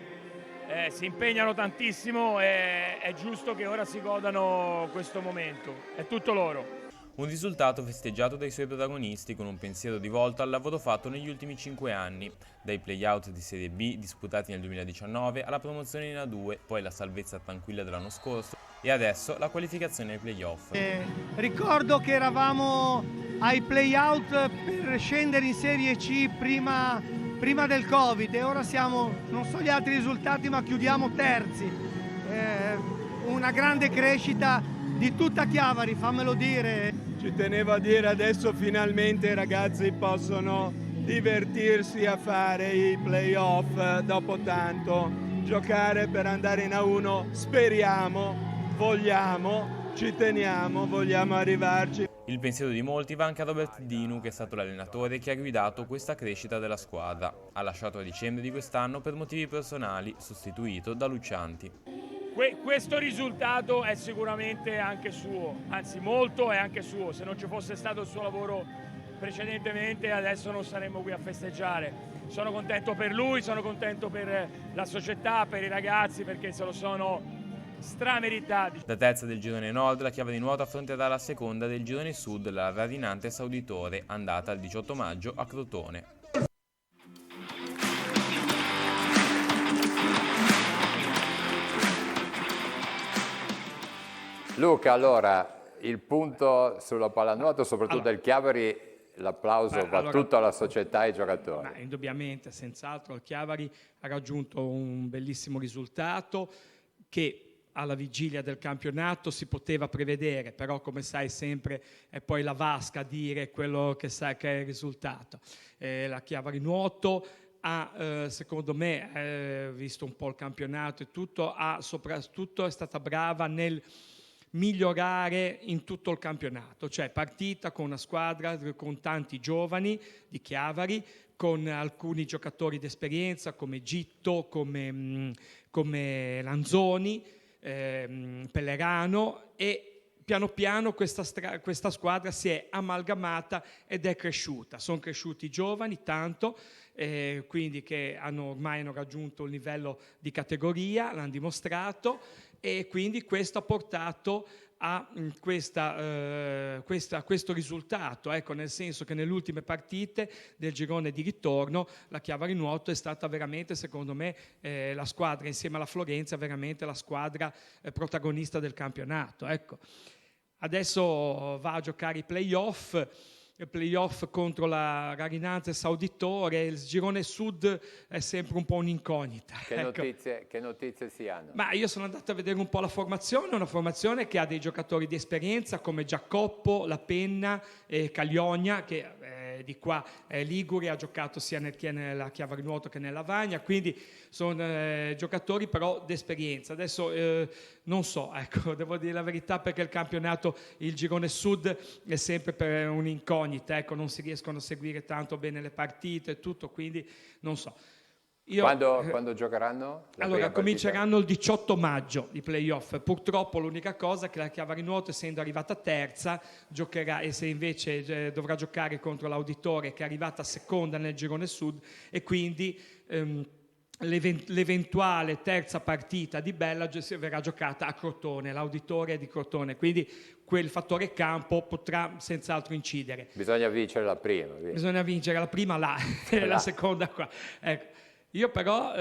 si impegnano tantissimo e è giusto che ora si godano questo momento, è tutto loro. Un risultato festeggiato dai suoi protagonisti con un pensiero rivolto al lavoro fatto negli ultimi 5 anni, dai play-out di Serie B disputati nel 2019 alla promozione in A2, poi la salvezza tranquilla dell'anno scorso e adesso la qualificazione ai play-off. Ricordo che eravamo ai play-out per scendere in Serie C prima del Covid e ora siamo, non so gli altri risultati, ma chiudiamo terzi. Una grande crescita di tutta Chiavari, fammelo dire. Ci tenevo a dire, adesso finalmente i ragazzi possono divertirsi a fare i play-off dopo tanto, giocare per andare in A1, speriamo, vogliamo, ci teniamo, vogliamo arrivarci. Il pensiero di molti va anche a Robert Dinu, che è stato l'allenatore che ha guidato questa crescita della squadra. Ha lasciato a dicembre di quest'anno per motivi personali, sostituito da Lucianti. Questo risultato è sicuramente anche suo, anzi molto è anche suo. Se non ci fosse stato il suo lavoro precedentemente adesso non saremmo qui a festeggiare. Sono contento per lui, sono contento per la società, per i ragazzi, perché se lo sono strameritati. Da terza del girone nord, la Chiavari Nuoto affronterà la seconda del girone sud, la Radinantes Auditore, andata il 18 maggio a Crotone. Luca, allora, il punto sulla pallanuoto, soprattutto del Chiavari, l'applauso va tutto alla società e ai giocatori. Indubbiamente, senz'altro, il Chiavari ha raggiunto un bellissimo risultato che alla vigilia del campionato si poteva prevedere, però come sai sempre è poi la vasca a dire quello che sa che è il risultato. La Chiavari Nuoto ha, secondo me, visto un po' il campionato e tutto, soprattutto è stata brava nel migliorare in tutto il campionato, cioè partita con una squadra con tanti giovani di Chiavari, con alcuni giocatori d'esperienza come Gitto, come Lanzoni, Pellerano, e piano piano questa squadra si è amalgamata ed è cresciuta. Sono cresciuti i giovani tanto, quindi che ormai hanno raggiunto il livello di categoria, l'hanno dimostrato, e quindi questo ha portato a questo risultato, ecco, nel senso che nelle ultime partite del girone di ritorno la Chiavari Nuoto è stata veramente, secondo me, la squadra insieme alla Florenza, veramente la squadra protagonista del campionato. Ecco. Adesso va a giocare i play-off contro la Radinantes Auditore. Il girone sud è sempre un po' un'incognita. Che notizie si hanno? Ma io sono andato a vedere un po' la formazione, una formazione che ha dei giocatori di esperienza come Giacoppo, La Penna, Cagliogna, che di qua Liguri, ha giocato sia nella Chiavari Nuoto che nella Lavagna, quindi sono giocatori però d'esperienza. Adesso non so, ecco, devo dire la verità, perché il campionato, il girone sud è sempre per un'incognita, ecco, non si riescono a seguire tanto bene le partite e tutto, quindi non so. Quando giocheranno? Allora, cominceranno il 18 maggio i play-off. Purtroppo l'unica cosa è che la Chiavari Nuoto, essendo arrivata terza, giocherà, e se invece dovrà giocare contro l'Auditore, che è arrivata seconda nel girone sud, e quindi l'eventuale terza partita di Bella verrà giocata a Crotone, l'Auditore è di Crotone, quindi quel fattore campo potrà senz'altro incidere. Bisogna vincere la prima. Bisogna vincere la prima là, e la seconda qua. Ecco. Io però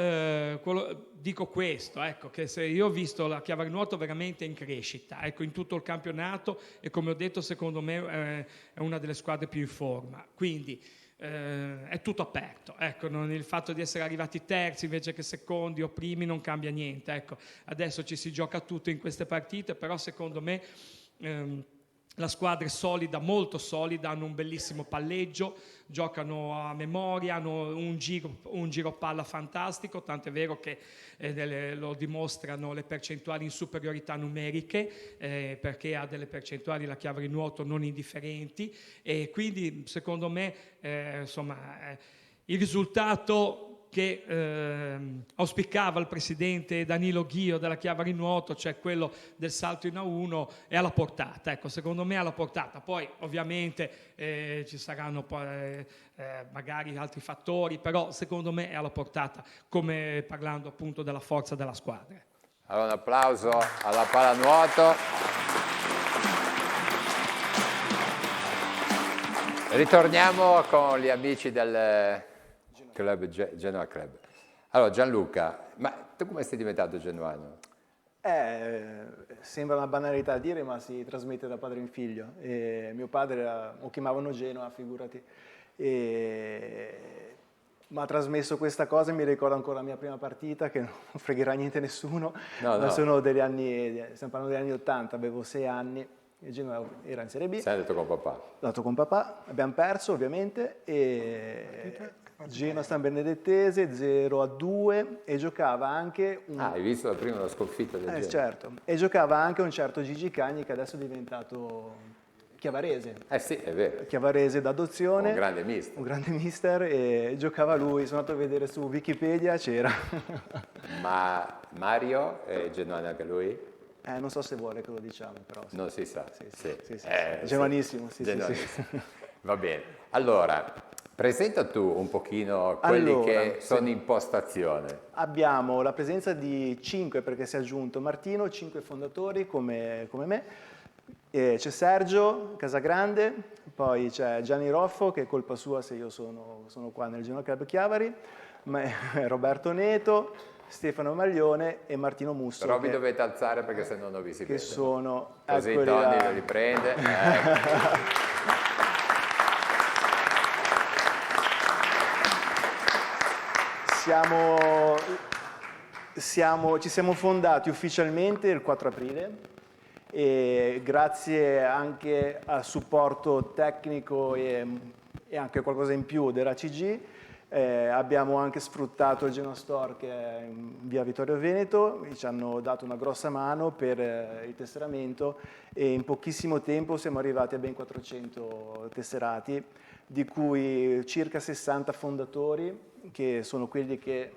dico questo, ecco, che se io ho visto la Chiavari Nuoto veramente in crescita, ecco, in tutto il campionato, e come ho detto secondo me è una delle squadre più in forma, quindi è tutto aperto, ecco, il fatto di essere arrivati terzi invece che secondi o primi non cambia niente, ecco. Adesso ci si gioca tutto in queste partite, però secondo me La squadra è solida, molto solida, hanno un bellissimo palleggio, giocano a memoria, hanno un giro palla fantastico, tanto è vero che lo dimostrano le percentuali in superiorità numeriche, perché ha delle percentuali la Chiavari Nuoto non indifferenti, e quindi secondo me il risultato che auspicava il presidente Danilo Ghio della Chiavari Nuoto, cioè quello del salto in A1, è alla portata. Ecco, secondo me è alla portata. Poi ovviamente ci saranno poi, magari altri fattori, però secondo me è alla portata, come parlando appunto della forza della squadra. Allora un applauso alla pallanuoto. Ritorniamo con gli amici del Club Genoa Club. Allora Gianluca, ma tu come sei diventato genuano? Sembra una banalità a dire, ma si trasmette da padre in figlio. Mio padre lo chiamavano Genoa, figurati, mi ha trasmesso questa cosa e mi ricordo ancora la mia prima partita, che non fregherà niente a nessuno, ma sono degli anni, stiamo parlando degli anni 80, avevo 6 anni. Il Genoa era in Serie B. Sei andato con papà? Sono andato con papà, abbiamo perso ovviamente, e Genoa San Benedettese 0-2, e giocava anche hai visto la prima sconfitta del Genoa? Certo, e giocava anche un certo Gigi Cagni, che adesso è diventato chiavarese. Sì, è vero. Chiavarese d'adozione. Un grande mister. Un grande mister, e giocava lui, sono andato a vedere su Wikipedia, c'era. Ma Mario è genuano anche lui? Non so se vuole che lo diciamo, però. Sì. Non si sa. Sì. Genuanissimo, sì. Va bene. Allora, presenta tu un pochino quelli che sono in postazione. Abbiamo la presenza di 5, perché si è aggiunto Martino, 5 fondatori come me. C'è Sergio Casagrande, poi c'è Gianni Roffo, che è colpa sua se io sono qua nel Genoa Club Chiavari, Roberto Neto, Stefano Maglione e Martino Musso. Però vi dovete alzare perché se no non vi si vede. Che sono... Così Tony lo riprende. Ci siamo fondati ufficialmente il 4 aprile, e grazie anche al supporto tecnico e anche qualcosa in più della CG, abbiamo anche sfruttato il Genoa Store, che è in via Vittorio Veneto, ci hanno dato una grossa mano per il tesseramento, e in pochissimo tempo siamo arrivati a ben 400 tesserati, di cui circa 60 fondatori, che sono quelli che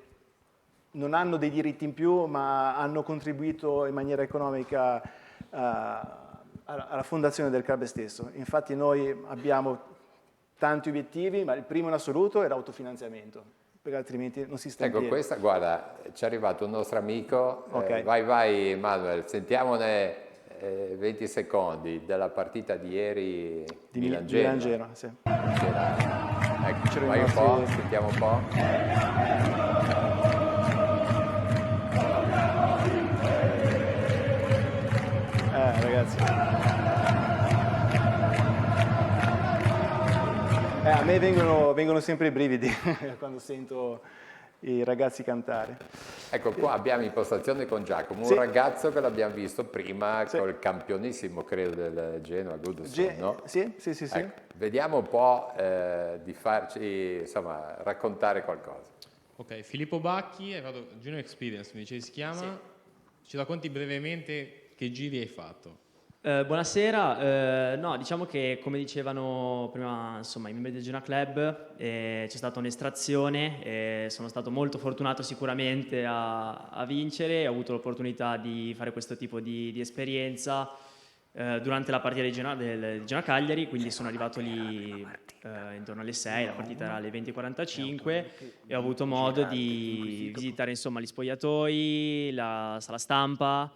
non hanno dei diritti in più, ma hanno contribuito in maniera economica alla fondazione del club stesso. Infatti noi abbiamo tanti obiettivi, ma il primo in assoluto è l'autofinanziamento, perché altrimenti non si sta in piedi. Questa, guarda, ci è arrivato un nostro amico, vai Manuel, sentiamone 20 secondi della partita di ieri di Milan-Genoa. Sì. Ecco, vai un po', sentiamo un po'. Ragazzi. A me vengono sempre i brividi quando sento i ragazzi cantare. Ecco, qua abbiamo in postazione con Giacomo, un ragazzo che l'abbiamo visto prima col campionissimo, credo, del Genoa, Goodison, no? Sì. Ecco, vediamo un po' di farci, insomma, raccontare qualcosa. Ok, Filippo Bacchi, hai fatto Genoa Experience, mi dicevi si chiama? Sì. Ci racconti brevemente che giri hai fatto? Buonasera, no, diciamo che come dicevano prima insomma, i membri del Genoa Club, c'è stata un'estrazione, sono stato molto fortunato sicuramente a vincere, ho avuto l'opportunità di fare questo tipo di esperienza durante la partita del Genoa Cagliari, quindi sono arrivato lì intorno alle 6, la partita era alle 20:45 e ho avuto modo di visitare insomma gli spogliatoi, la sala stampa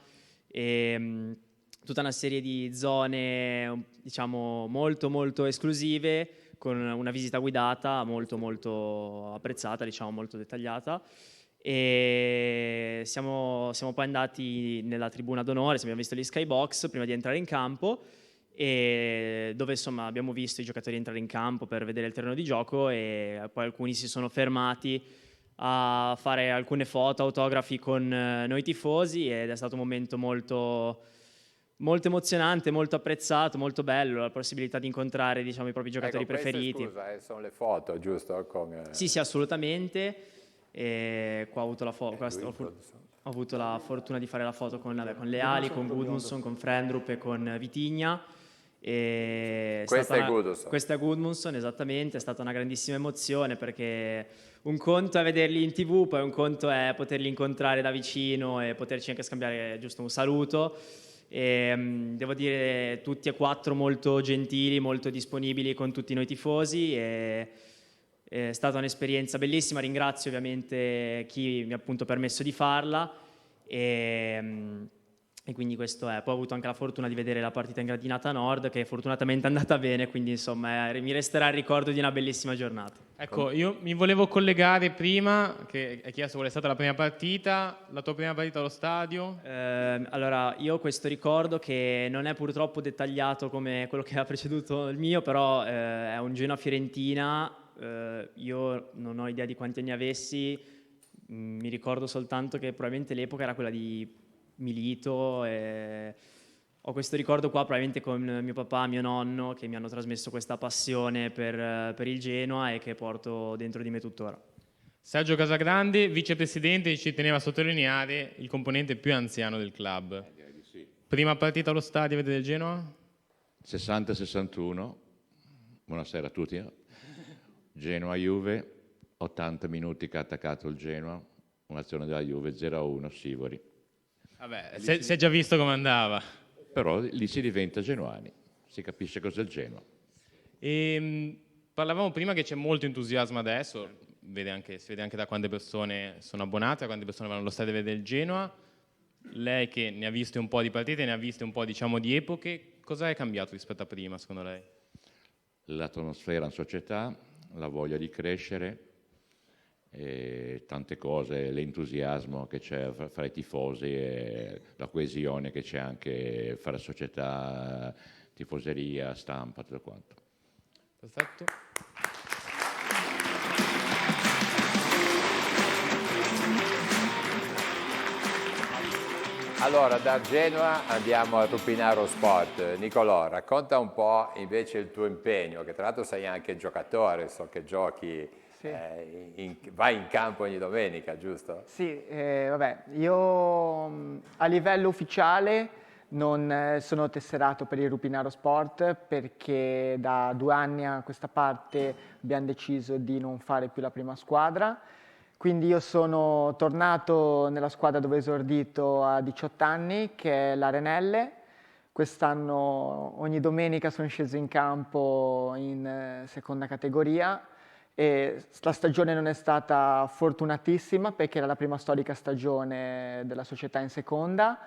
e tutta una serie di zone, diciamo, molto molto esclusive, con una visita guidata molto molto apprezzata, diciamo, molto dettagliata. E siamo poi andati nella tribuna d'onore, abbiamo visto gli skybox prima di entrare in campo, e dove insomma abbiamo visto i giocatori entrare in campo per vedere il terreno di gioco, e poi alcuni si sono fermati a fare alcune foto, autografi con noi tifosi, ed è stato un momento molto molto emozionante, molto apprezzato, molto bello, la possibilità di incontrare, diciamo, i propri giocatori preferiti. Scusa, sono le foto, giusto? Sì, assolutamente. E qua ho avuto la fortuna di fare la foto con le ali, con Gudmundsson, con Frendrup e con Vitigna. Questa è Gudmundsson, esattamente, è stata una grandissima emozione, perché un conto è vederli in TV, poi un conto è poterli incontrare da vicino e poterci anche scambiare giusto un saluto. Devo dire tutti e 4 molto gentili, molto disponibili con tutti noi tifosi, e è stata un'esperienza bellissima. Ringrazio ovviamente chi mi ha appunto permesso di farla, e quindi questo è. Poi ho avuto anche la fortuna di vedere la partita in gradinata nord, che fortunatamente è andata bene, quindi insomma mi resterà il ricordo di una bellissima giornata. Ecco, io mi volevo collegare prima, che hai chiesto qual è stata la prima partita, la tua prima partita allo stadio? Allora, io ho questo ricordo che non è purtroppo dettagliato come quello che ha preceduto il mio, però è un Genoa-Fiorentina. Io non ho idea di quanti anni avessi, mi ricordo soltanto che probabilmente l'epoca era quella di Milito, e ho questo ricordo qua probabilmente con mio papà, mio nonno, che mi hanno trasmesso questa passione per il Genoa e che porto dentro di me tuttora. Sergio Casagrande, vicepresidente, ci teneva a sottolineare il componente più anziano del club. Prima partita allo stadio vedete del Genoa? 60-61, buonasera a tutti. Genoa-Juve, 80 minuti che ha attaccato il Genoa, un'azione della Juve, 0-1, Sivori. Vabbè, si è già visto come andava. Però lì si diventa genuani, si capisce cos'è il Genoa. Parlavamo prima che c'è molto entusiasmo adesso, si vede anche da quante persone sono abbonate, da quante persone vanno allo stadio a vedere il Genoa. Lei che ne ha viste un po' di partite, ne ha viste un po', diciamo, di epoche, cosa è cambiato rispetto a prima secondo lei? L'atmosfera in società, la voglia di crescere, e tante cose, l'entusiasmo che c'è fra i tifosi e la coesione che c'è anche fra società, tifoseria, stampa, tutto quanto. Perfetto. Allora, da Genoa andiamo a Rupinaro Sport. Nicolò, racconta un po' invece il tuo impegno, che tra l'altro sei anche giocatore, so che giochi, sì. Vai in campo ogni domenica, giusto? Sì, vabbè, io a livello ufficiale non sono tesserato per il Rupinaro Sport, perché da 2 anni a questa parte abbiamo deciso di non fare più la prima squadra. Quindi io sono tornato nella squadra dove ho esordito a 18 anni, che è l'Arenelle. Quest'anno ogni domenica sono sceso in campo in seconda categoria, e la stagione non è stata fortunatissima perché era la prima storica stagione della società in seconda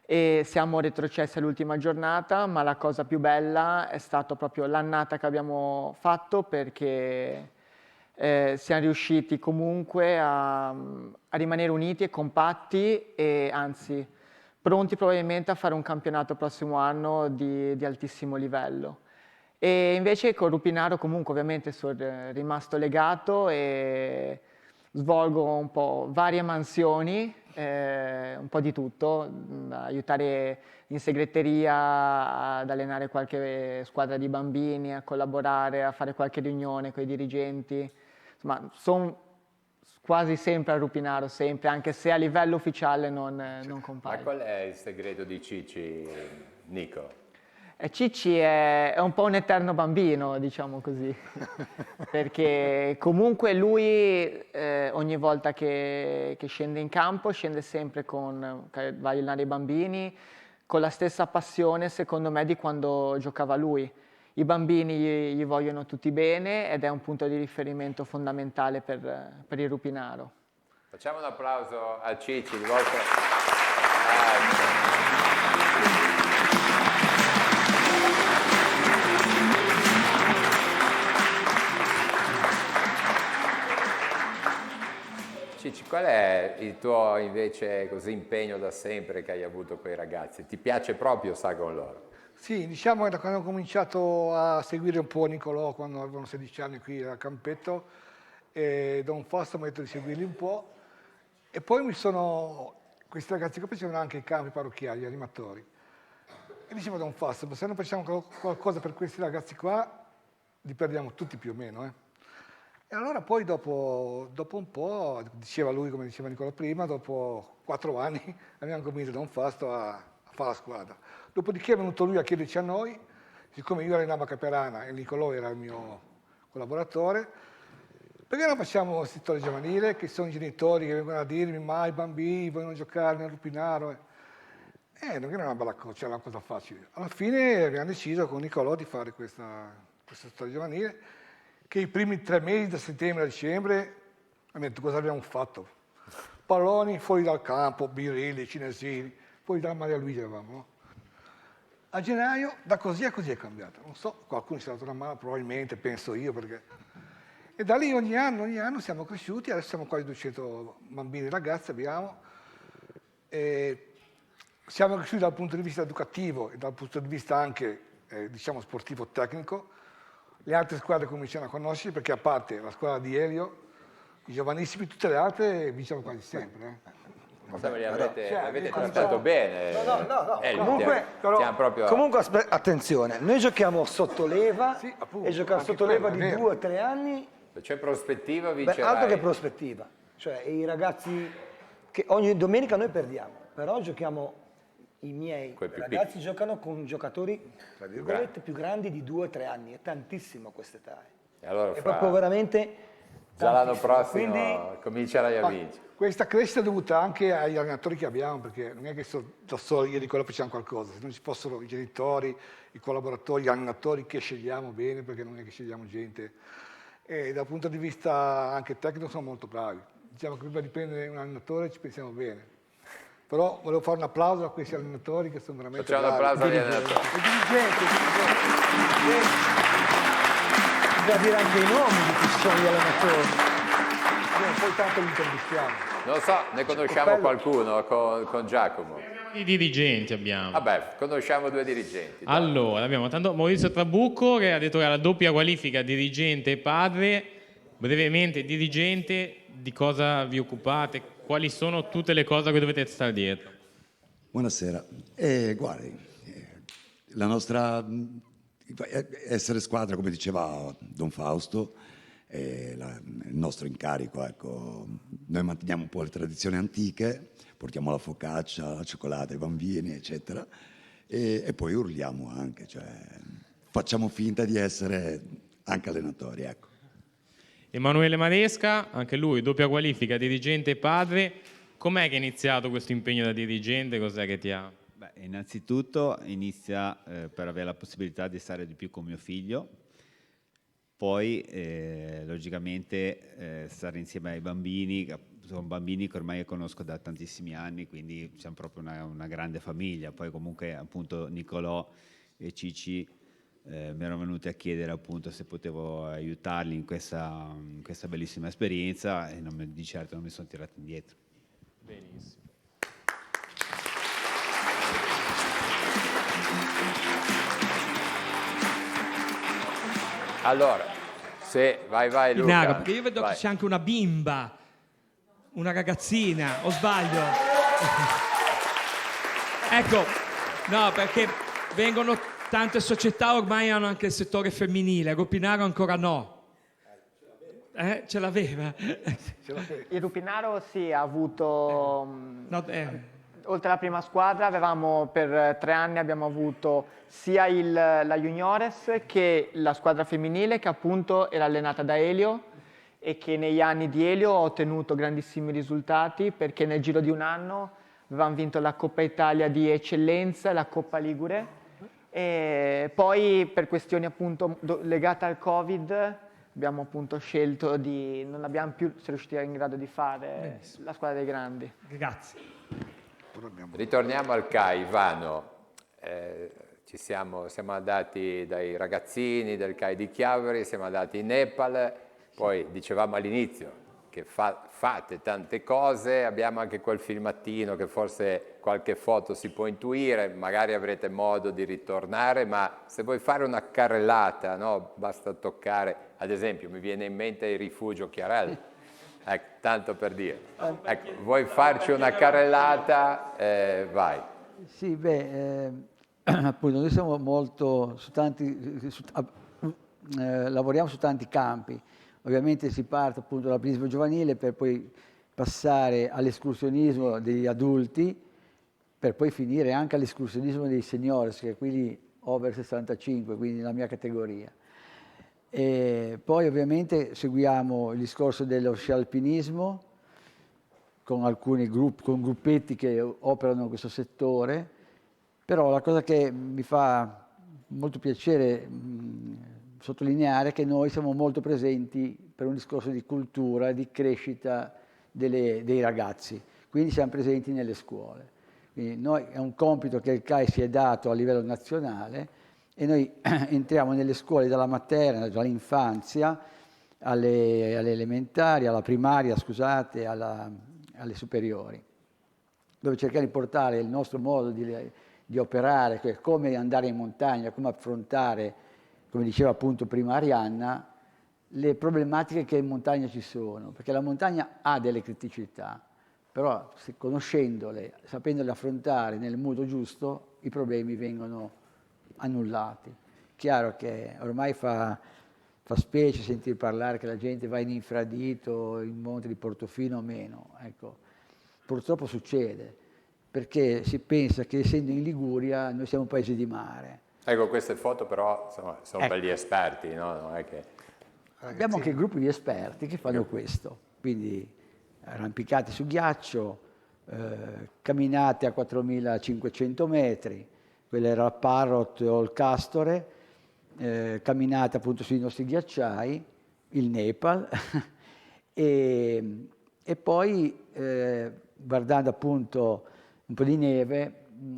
e siamo retrocessi all'ultima giornata, ma la cosa più bella è stata proprio l'annata che abbiamo fatto, perché siamo riusciti comunque a rimanere uniti e compatti, e anzi pronti probabilmente a fare un campionato prossimo anno di altissimo livello. E invece con Rupinaro comunque ovviamente sono rimasto legato e svolgo un po' varie mansioni, un po' di tutto, aiutare in segreteria, ad allenare qualche squadra di bambini, a collaborare, a fare qualche riunione con i dirigenti. Insomma, sono quasi sempre a Rupinaro, sempre, anche se a livello ufficiale non compaio. Ma qual è il segreto di Cicci, Nico? Cicci è un po' un eterno bambino, diciamo così, perché comunque lui ogni volta che scende in campo scende sempre va a allenare i bambini con la stessa passione, secondo me, di quando giocava lui. I bambini gli vogliono tutti bene ed è un punto di riferimento fondamentale per il Rupinaro. Facciamo un applauso a Cicci. Cicci, qual è il tuo invece così impegno da sempre che hai avuto con i ragazzi? Ti piace proprio stare con loro? Sì, diciamo che da quando ho cominciato a seguire un po' Nicolò, quando avevano 16 anni qui al campetto, Don Foster mi ha detto di seguirli un po', e poi questi ragazzi che facevano anche i campi parrocchiali, gli animatori. E dicevo Don Fasto, se non facciamo qualcosa per questi ragazzi qua, li perdiamo tutti più o meno. E allora poi dopo un po', diceva lui, come diceva Nicola prima, dopo 4 anni abbiamo convinto Don Fasto a fare la squadra. Dopodiché è venuto lui a chiederci a noi, siccome io allenavo a Caperana e Nicolò era il mio collaboratore, perché non facciamo un settore giovanile, che sono i genitori che vengono a dirmi ma i bambini vogliono giocare nel Rupinaro. Non era una bella cosa, cioè una cosa facile. Alla fine abbiamo deciso con Nicolò di fare questa storia giovanile, che i primi 3 mesi, da settembre a dicembre, abbiamo detto cosa abbiamo fatto? Palloni fuori dal campo, birilli, cinesini, fuori dalla Maria Luigia avevamo, no? A gennaio, da così a così è cambiato. Non so, qualcuno si è dato una mano, probabilmente, penso io, perché... E da lì ogni anno siamo cresciuti, adesso siamo quasi 200 bambini e ragazzi abbiamo. E siamo cresciuti dal punto di vista educativo e dal punto di vista anche, diciamo, sportivo-tecnico. Le altre squadre cominciano a conoscere, perché a parte la squadra di Elio, i giovanissimi, tutte le altre vinciamo quasi sempre. Avete trattato bene. No. Comunque attenzione, noi giochiamo sotto leva, e giocare sotto leva di 2 o 3 anni... C'è prospettiva, vincerai. Altro che prospettiva. Cioè i ragazzi che ogni domenica noi perdiamo, però giochiamo, i miei ragazzi giocano con giocatori tra virgolette più grandi di 2 o 3 anni, è tantissimo quest'età. E allora è proprio veramente già l'anno prossimo quindi, comincerai a vincere. Questa crescita è dovuta anche agli allenatori che abbiamo, perché non è che da soli io di quello facciamo qualcosa, se non ci fossero i genitori, i collaboratori, gli allenatori che scegliamo bene, perché non è che scegliamo gente. E dal punto di vista anche tecnico sono molto bravi. Diciamo che prima di prendere un allenatore ci pensiamo bene. Però volevo fare un applauso a questi allenatori che sono veramente bravi. Facciamo un applauso agli allenatori. I dirigenti. Bisogna dire anche i nomi di chi sono gli allenatori. Poi tanto li intervistiamo. Non so, ne conosciamo qualcuno con Giacomo. I dirigenti abbiamo. Vabbè, conosciamo 2 dirigenti. Dai. Allora, abbiamo tanto Maurizio Trabucco che ha detto che ha la doppia qualifica dirigente e padre. Brevemente, dirigente, di cosa vi occupate? Quali sono tutte le cose che dovete stare dietro? Buonasera. Guardi, la nostra essere squadra, come diceva Don Fausto, il nostro incarico, ecco, noi manteniamo un po' le tradizioni antiche, portiamo la focaccia, la cioccolata ai bambini, eccetera, e poi urliamo anche, cioè facciamo finta di essere anche allenatori, ecco. Emanuele Maresca, anche lui, doppia qualifica, dirigente e padre. Com'è che è iniziato questo impegno da dirigente? Cos'è che ti ha? Beh, innanzitutto inizia per avere la possibilità di stare di più con mio figlio, poi logicamente stare insieme ai bambini, sono bambini che ormai conosco da tantissimi anni, quindi siamo proprio una grande famiglia. Poi comunque appunto Nicolò e Cici mi erano venuti a chiedere appunto se potevo aiutarli in questa bellissima esperienza e di certo non mi sono tirato indietro. Benissimo. Allora, vai Luca. Naga, perché io vedo che c'è anche una bimba, una ragazzina, o sbaglio? Ecco, no, perché vengono tante società, ormai hanno anche il settore femminile, Rupinaro ancora no. Ce l'aveva? Il Rupinaro sì, ha avuto, oltre alla prima squadra, avevamo per 3 anni abbiamo avuto sia la Juniores che la squadra femminile, che appunto era allenata da Elio e che negli anni di Elio ha ottenuto grandissimi risultati, perché nel giro di un anno avevamo vinto la Coppa Italia di Eccellenza e la Coppa Ligure, e poi per questioni appunto legate al Covid abbiamo appunto scelto non abbiamo più riusciti in grado di fare la squadra dei grandi. Grazie. Ritorniamo al CAI, Ivano. Siamo andati dai ragazzini del CAI di Chiavari, siamo andati in Nepal, poi dicevamo all'inizio che fate tante cose, abbiamo anche quel filmattino che forse qualche foto si può intuire, magari avrete modo di ritornare, ma se vuoi fare una carrellata, no? Basta toccare, ad esempio mi viene in mente il rifugio Chiarello, ecco, tanto per dire. Ecco, vuoi farci una carrellata? Vai. Sì, appunto noi siamo molto lavoriamo su tanti campi. Ovviamente si parte appunto dall'alpinismo giovanile per poi passare all'escursionismo degli adulti, per poi finire anche all'escursionismo dei seniors, che è quelli over 65, quindi la mia categoria. E poi ovviamente seguiamo il discorso dello sci alpinismo con alcuni gruppetti che operano in questo settore, però la cosa che mi fa molto piacere sottolineare è che noi siamo molto presenti per un discorso di cultura e di crescita dei ragazzi, quindi siamo presenti nelle scuole. Quindi noi, è un compito che il CAI si è dato a livello nazionale e noi entriamo nelle scuole dalla materna, dall'infanzia, alle elementari, alla primaria, scusate, alle superiori, dove cerchiamo di portare il nostro modo di operare, cioè come andare in montagna, come affrontare, come diceva appunto prima Arianna, le problematiche che in montagna ci sono, perché la montagna ha delle criticità, però conoscendole, sapendole affrontare nel modo giusto, i problemi vengono annullati. Chiaro che ormai fa specie sentir parlare che la gente va in Infradito, in Monte di Portofino o meno. Ecco, purtroppo succede, perché si pensa che essendo in Liguria noi siamo un paese di mare. Ecco, queste foto però sono per gli esperti, no? Non è che... Abbiamo anche gruppi di esperti che fanno questo, quindi arrampicate su ghiaccio, camminate a 4.500 metri, quello era il Parrot o il Castore, camminate appunto sui nostri ghiacciai, il Nepal, e poi guardando appunto un po' di neve,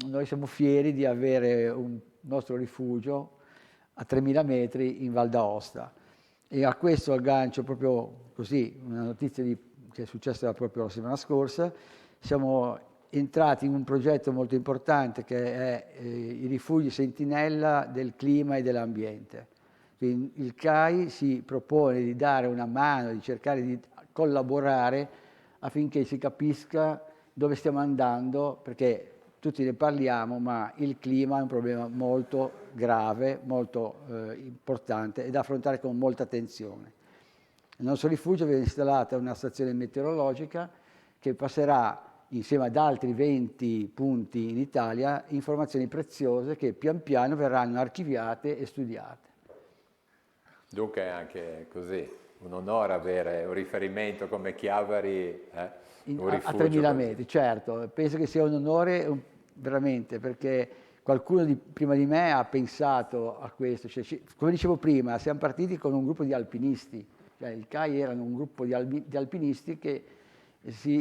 noi siamo fieri di avere un nostro rifugio a 3.000 metri in Val d'Aosta. E a questo aggancio proprio così, una notizia che è successa proprio la settimana scorsa, siamo entrati in un progetto molto importante che è i rifugi sentinella del clima e dell'ambiente. Quindi il CAI si propone di dare una mano, di cercare di collaborare affinché si capisca dove stiamo andando, perché tutti ne parliamo, ma il clima è un problema molto grave, molto importante e da affrontare con molta attenzione. Nel nostro rifugio viene installata una stazione meteorologica che passerà, insieme ad altri 20 punti in Italia, informazioni preziose che pian piano verranno archiviate e studiate. Dunque è anche così, un onore avere un riferimento come Chiavari, un rifugio. A 3.000 metri, certo. Penso che sia un onore veramente, perché qualcuno prima di me ha pensato a questo. Cioè, come dicevo prima, siamo partiti con un gruppo di alpinisti. Cioè, il CAI erano un gruppo di alpinisti che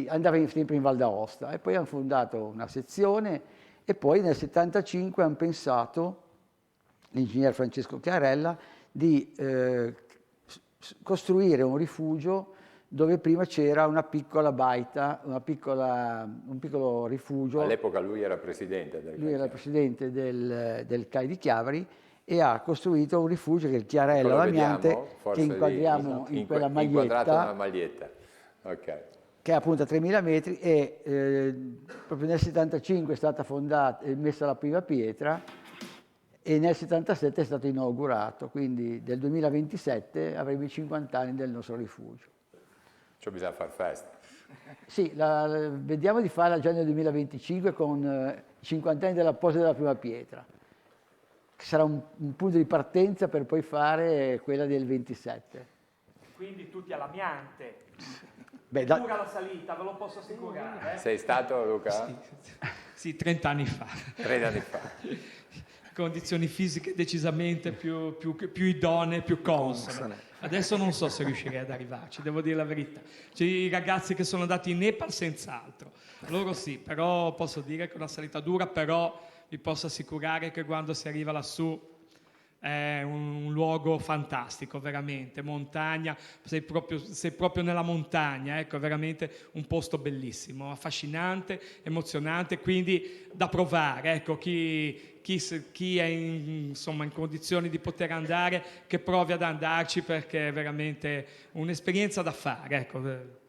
andava sempre in Val d'Aosta e poi hanno fondato una sezione e poi nel 1975 hanno pensato, l'ingegner Francesco Chiarella, di costruire un rifugio dove prima c'era una piccola baita, un piccolo rifugio. All'epoca lui era presidente del CAI. Lui era presidente del CAI di Chiavari e ha costruito un rifugio che è il Chiarella Lamiante, che inquadriamo in quella maglietta. Inquadrato nella maglietta, ok. Che è appunto a 3.000 metri e proprio nel 75 è stata messa la prima pietra e nel 77 è stato inaugurato, quindi del 2027 avremo i 50 anni del nostro rifugio. Cioè bisogna far festa. Sì, vediamo di farla già nel 2025 con i 50 anni della posa della prima pietra, che sarà un punto di partenza per poi fare quella del 27. Quindi tutti all'amiante. Dura la salita, ve lo posso assicurare. Sei stato, Luca? Sì, 30 anni fa. 30 anni fa. Condizioni fisiche decisamente più idonee, più consone. Adesso non so se riuscirei ad arrivarci, devo dire la verità. C'è i ragazzi che sono andati in Nepal senz'altro, loro sì, però posso dire che è una salita dura, però vi posso assicurare che quando si arriva lassù è un luogo fantastico, veramente, montagna, sei proprio nella montagna, ecco, è veramente un posto bellissimo, affascinante, emozionante, quindi da provare, ecco, chi è in condizioni di poter andare, che provi ad andarci perché è veramente un'esperienza da fare, ecco.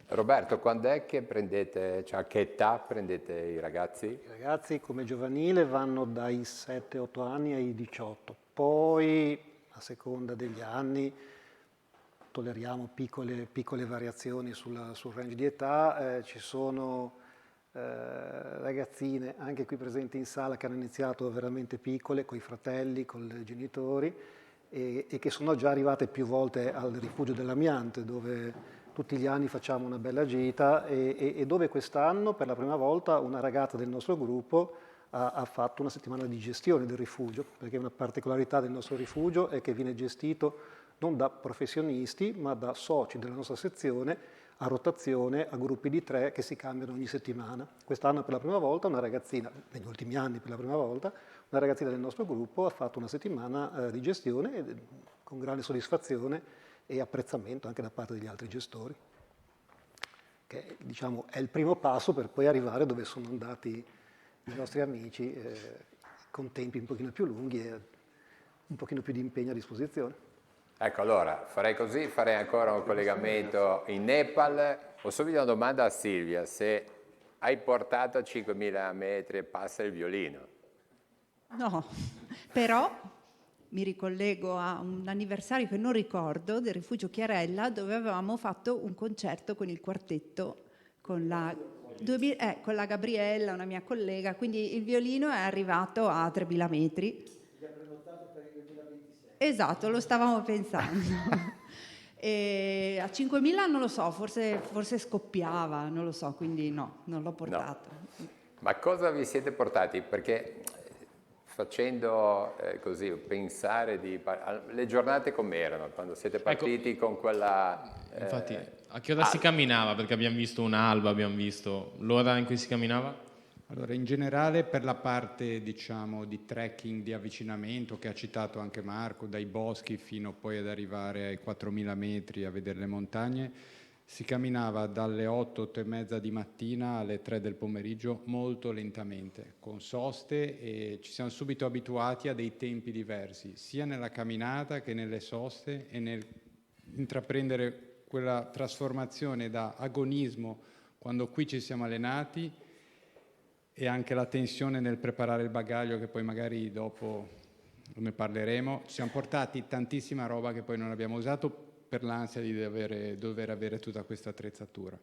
Roberto, quando è che prendete, cioè a che età prendete i ragazzi? I ragazzi come giovanile vanno dai 7-8 anni ai 18, poi a seconda degli anni tolleriamo piccole variazioni sul range di età, ci sono ragazzine anche qui presenti in sala che hanno iniziato veramente piccole, con i fratelli, con i genitori e che sono già arrivate più volte al rifugio dell'amiante dove tutti gli anni facciamo una bella gita e dove quest'anno per la prima volta una ragazza del nostro gruppo ha fatto una settimana di gestione del rifugio, perché una particolarità del nostro rifugio è che viene gestito non da professionisti ma da soci della nostra sezione a rotazione, a gruppi di 3 che si cambiano ogni settimana. Quest'anno per la prima volta una ragazzina, negli ultimi anni per la prima volta, una ragazzina del nostro gruppo ha fatto una settimana di gestione con grande soddisfazione e apprezzamento anche da parte degli altri gestori, che diciamo è il primo passo per poi arrivare dove sono andati i nostri amici con tempi un pochino più lunghi e un pochino più di impegno a disposizione. Ecco, allora, farei così, farei ancora un collegamento in Nepal. Ho subito una domanda a Silvia, se hai portato a 5.000 metri e passa il violino. No, però mi ricollego a un anniversario che non ricordo del Rifugio Chiarella dove avevamo fatto un concerto con il quartetto, con la Gabriella, una mia collega, quindi il violino è arrivato a 3.000 metri. Esatto, lo stavamo pensando. E a 5.000 non lo so, forse scoppiava, non lo so, quindi no, non l'ho portato. No. Ma cosa vi siete portati? Perché facendo così, pensare le giornate com'erano quando siete partiti con quella... Infatti, a che ora si camminava? Perché abbiamo visto un'alba, abbiamo visto l'ora in cui si camminava? Allora, in generale per la parte, diciamo, di trekking, di avvicinamento, che ha citato anche Marco, dai boschi fino poi ad arrivare ai 4.000 metri a vedere le montagne, si camminava dalle 8 e mezza di mattina alle 3 del pomeriggio molto lentamente, con soste, e ci siamo subito abituati a dei tempi diversi, sia nella camminata che nelle soste e nel intraprendere quella trasformazione da agonismo quando qui ci siamo allenati e anche la tensione nel preparare il bagaglio, che poi magari dopo ne parleremo. Ci siamo portati tantissima roba che poi non abbiamo usato per l'ansia di dover avere tutta questa attrezzatura.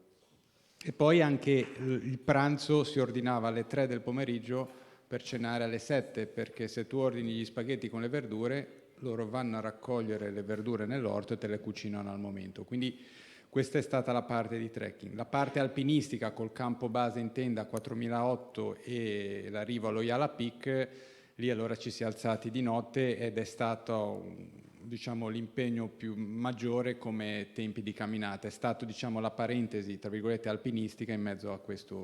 E poi anche il pranzo si ordinava alle 3 del pomeriggio per cenare alle 7, perché se tu ordini gli spaghetti con le verdure, loro vanno a raccogliere le verdure nell'orto e te le cucinano al momento. Quindi questa è stata la parte di trekking. La parte alpinistica col campo base in tenda 4008 e l'arrivo allo Yala Peak, lì allora ci si è alzati di notte ed è stato, diciamo, l'impegno più maggiore come tempi di camminata. È stato, diciamo, la parentesi, tra virgolette, alpinistica in mezzo a questa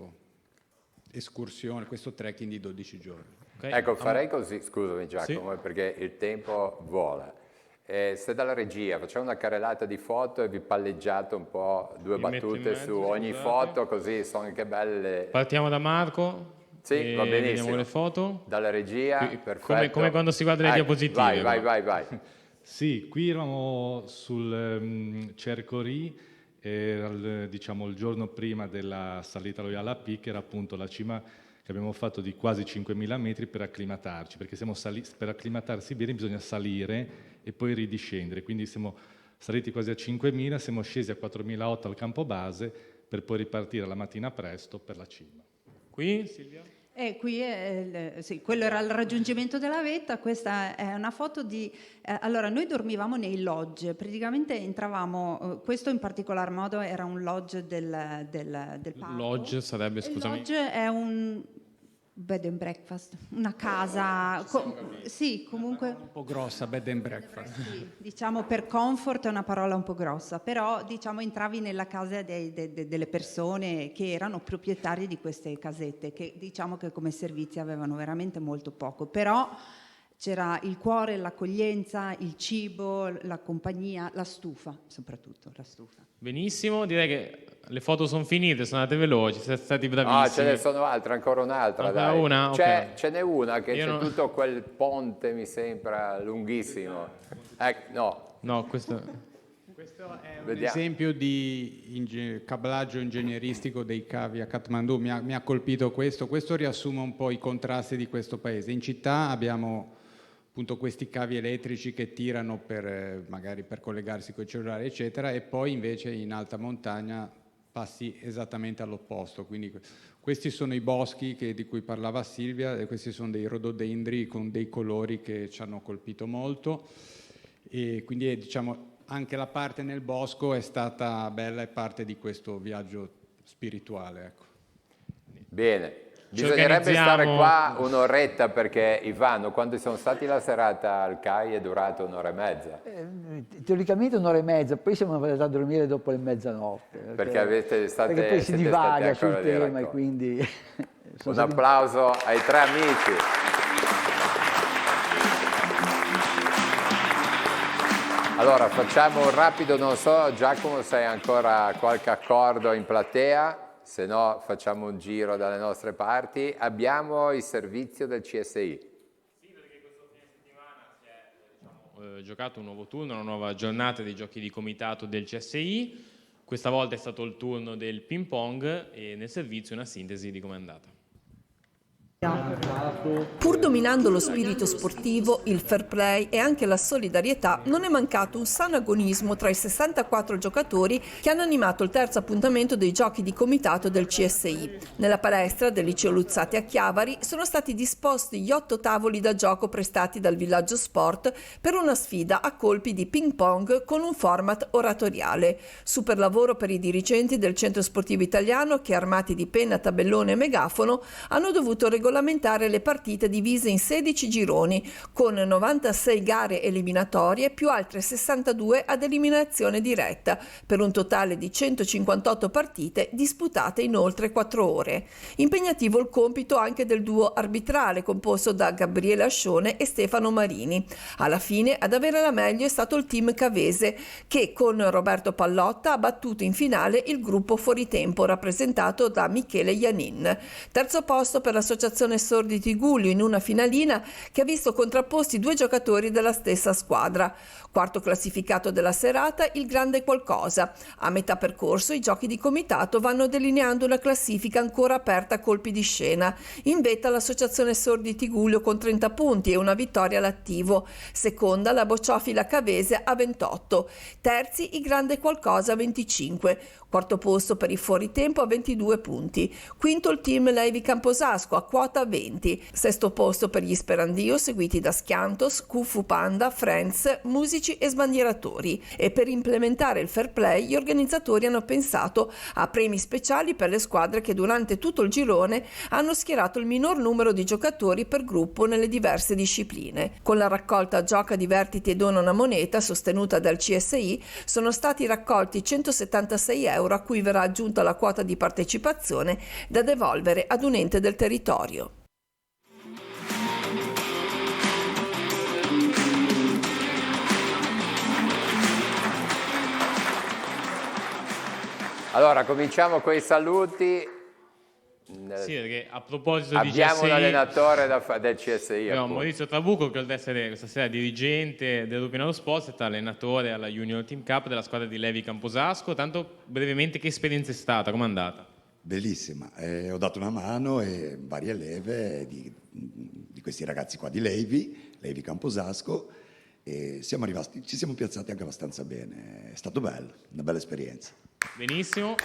escursione, questo trekking di 12 giorni. Okay. Ecco, farei così, scusami Giacomo, sì, perché il tempo vola. Se dalla regia facciamo una carrellata di foto e vi palleggiate un po' due battute su ogni foto, così sono anche belle. Partiamo da Marco. Sì, va benissimo. Vediamo le foto. Dalla regia, perfetto. Come quando si guarda le diapositive. Vai. Sì, qui eravamo sul Cercori, diciamo il giorno prima della salita allo Yala Peak, era appunto la cima che abbiamo fatto di quasi 5.000 metri per acclimatarci, perché per acclimatarsi bene bisogna salire e poi ridiscendere, quindi siamo saliti quasi a 5.000, siamo scesi a 4.008 al campo base per poi ripartire la mattina presto per la cima. Qui, Silvia? Qui sì, quello era il raggiungimento della vetta. Questa è una foto di... allora, noi dormivamo nei lodge, praticamente entravamo, questo in particolar modo era un lodge del parco. Lodge sarebbe, scusami? Il lodge è un bed and breakfast, una casa, sì, comunque... Un po' grossa, bed and breakfast. Sì, diciamo per comfort è una parola un po' grossa, però diciamo entravi nella casa delle persone che erano proprietarie di queste casette, che diciamo che come servizi avevano veramente molto poco, però c'era il cuore, l'accoglienza, il cibo, la compagnia, la stufa, soprattutto la stufa. Benissimo, direi che le foto sono finite, sono andate veloci, siete stati bravissimi. Ah, ce ne sono altre, ancora un'altra. Ancora dai. una? Okay. Ce n'è una che c'è tutto quel ponte, mi sembra lunghissimo. No, questo... Questo è un esempio di cablaggio ingegneristico dei cavi a Kathmandu. Mi ha colpito questo riassume un po' i contrasti di questo paese. In città abbiamo appunto questi cavi elettrici che tirano magari per collegarsi con i cellulari eccetera, e poi invece in alta montagna passi esattamente all'opposto. Quindi questi sono i boschi di cui parlava Silvia, e questi sono dei rododendri con dei colori che ci hanno colpito molto, e quindi diciamo anche la parte nel bosco è stata bella e parte di questo viaggio spirituale. Ecco. Bene. Bisognerebbe stare qua un'oretta, perché Ivano, quando siamo stati la serata al CAI è durato un'ora e mezza. Teoricamente un'ora e mezza, poi siamo andati a dormire dopo le mezzanotte. Perché poi si divaga sul tema e quindi... Un applauso ai 3 amici. Allora facciamo un rapido, non so Giacomo se hai ancora qualche accordo in platea. Se no facciamo un giro dalle nostre parti. Abbiamo il servizio del CSI. Sì, perché questo fine settimana si è giocato un nuovo turno, una nuova giornata dei giochi di comitato del CSI. Questa volta è stato il turno del ping pong e nel servizio una sintesi di come è andata. Pur dominando lo spirito sportivo, il fair play e anche la solidarietà, non è mancato un sano agonismo tra i 64 giocatori che hanno animato il terzo appuntamento dei giochi di comitato del CSI. Nella palestra del liceo Luzzati a Chiavari sono stati disposti gli 8 tavoli da gioco prestati dal Villaggio Sport per una sfida a colpi di ping pong con un format oratoriale. Super lavoro per i dirigenti del centro sportivo italiano che, armati di penna, tabellone e megafono, hanno dovuto regolamentare le partite divise in 16 gironi, con 96 gare eliminatorie più altre 62 ad eliminazione diretta, per un totale di 158 partite disputate in oltre 4 ore. Impegnativo il compito anche del duo arbitrale composto da Gabriele Ascione e Stefano Marini. Alla fine ad avere la meglio è stato il team cavese, che con Roberto Pallotta ha battuto in finale il gruppo fuori tempo rappresentato da Michele Ianin. Terzo posto per l'associazione Sordi Tigullio in una finalina che ha visto contrapposti 2 giocatori della stessa squadra. Quarto classificato della serata, il Grande Qualcosa. A metà percorso i giochi di comitato vanno delineando una classifica ancora aperta a colpi di scena. In vetta l'associazione Sordi Tigullio con 30 punti e una vittoria all'attivo. Seconda la Bocciofila Cavese a 28. Terzi il Grande Qualcosa a 25. Quarto posto per il fuoritempo a 22 punti. Quinto il team Levi Camposasco a quota 20. Sesto posto per gli Sperandio, seguiti da Schiantos, Cufu Panda, Friends, Musici e Sbandieratori. E per implementare il fair play gli organizzatori hanno pensato a premi speciali per le squadre che durante tutto il girone hanno schierato il minor numero di giocatori per gruppo nelle diverse discipline. Con la raccolta Gioca, divertiti e dona una moneta sostenuta dal CSI sono stati raccolti 176 euro a cui verrà aggiunta la quota di partecipazione da devolvere ad un ente del territorio. Allora, cominciamo con i saluti. Sì, perché a proposito di abbiamo CSI, un allenatore del CSI. Maurizio Trabucco, che oltre ad essere questa sera dirigente del Rupinaro Sport, è stato allenatore alla Junior Team Cup della squadra di Levi Camposasco. Tanto brevemente, che esperienza è stata? Com'è andata? Bellissima, ho dato una mano e varie leve di questi ragazzi qua di Levi Camposasco, e ci siamo piazzati anche abbastanza bene. È stato bello, una bella esperienza. Benissimo.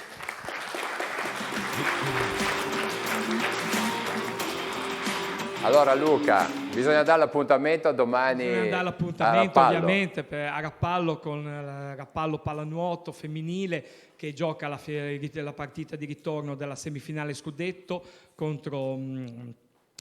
Allora Luca, bisogna dare l'appuntamento a domani. Bisogna dare l'appuntamento ovviamente a Rappallo con Rappallo Pallanuoto femminile, che gioca la partita di ritorno della semifinale scudetto contro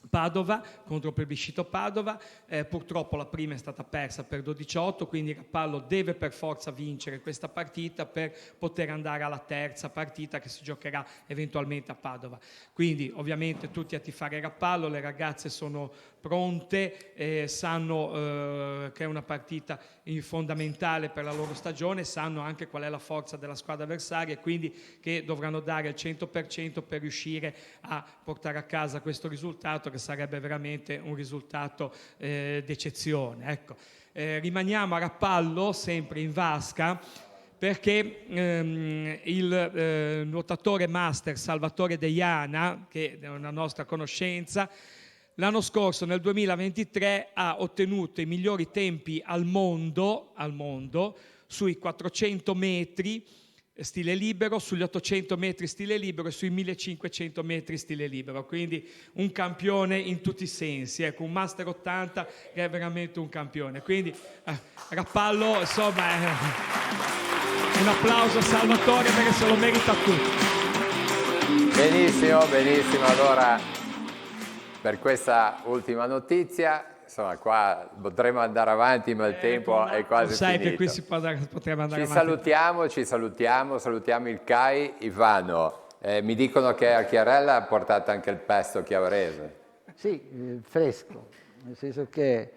Padova, contro Plebiscito Padova. Purtroppo la prima è stata persa per 12-8, quindi Rappallo deve per forza vincere questa partita per poter andare alla terza partita che si giocherà eventualmente a Padova. Quindi ovviamente tutti a tifare Rappallo, le ragazze sono pronte, sanno che è una partita fondamentale per la loro stagione, sanno anche qual è la forza della squadra avversaria e quindi che dovranno dare il 100% per riuscire a portare a casa questo risultato, che sarebbe veramente un risultato d'eccezione. Ecco. Rimaniamo a Rappallo, sempre in vasca, perché il nuotatore master Salvatore Deiana, che è una nostra conoscenza, l'anno scorso, nel 2023, ha ottenuto i migliori tempi al mondo sui 400 metri stile libero, sugli 800 metri stile libero e sui 1500 metri stile libero, quindi un campione in tutti i sensi, ecco, un Master 80 che è veramente un campione, quindi Rappallo, insomma, un applauso a Salvatore perché se lo merita tutto. Benissimo, allora per questa ultima notizia, insomma, qua potremo andare avanti, ma il tempo è quasi sai finito. che qui potremo andare Ci salutiamo il CAI. Ivano, mi dicono che a Chiarella ha portato anche il pesto chiavarese. Sì, fresco, nel senso che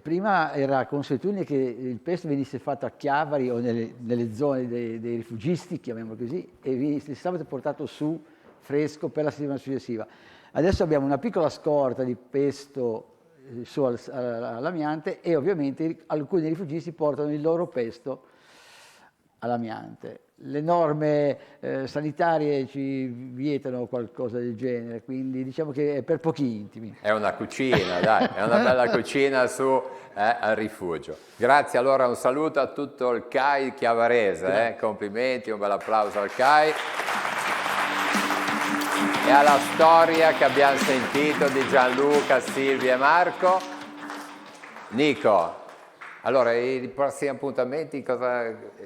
prima era consuetudine che il pesto venisse fatto a Chiavari o nelle zone dei rifugisti, chiamiamolo così, e il sabato portato su fresco per la settimana successiva. Adesso abbiamo una piccola scorta di pesto su all'amiante e ovviamente alcuni rifugisti portano il loro pesto all'amiante. Le norme sanitarie ci vietano qualcosa del genere, quindi diciamo che è per pochi intimi. È una cucina, dai, è una bella cucina su al rifugio. Grazie, allora un saluto a tutto il CAI chiavarese, complimenti, un bel applauso al CAI. E alla storia che abbiamo sentito di Gianluca, Silvia e Marco. Nico, allora i prossimi appuntamenti,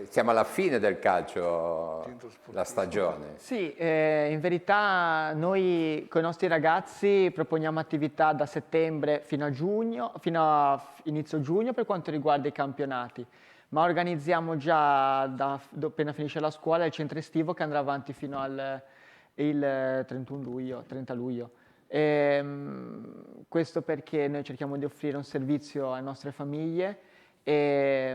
siamo alla fine del calcio, la stagione. Sì, in verità noi con i nostri ragazzi proponiamo attività da settembre fino a giugno, fino a inizio giugno per quanto riguarda i campionati, ma organizziamo già appena finisce la scuola il centro estivo che andrà avanti fino al 30 luglio. Questo perché noi cerchiamo di offrire un servizio alle nostre famiglie e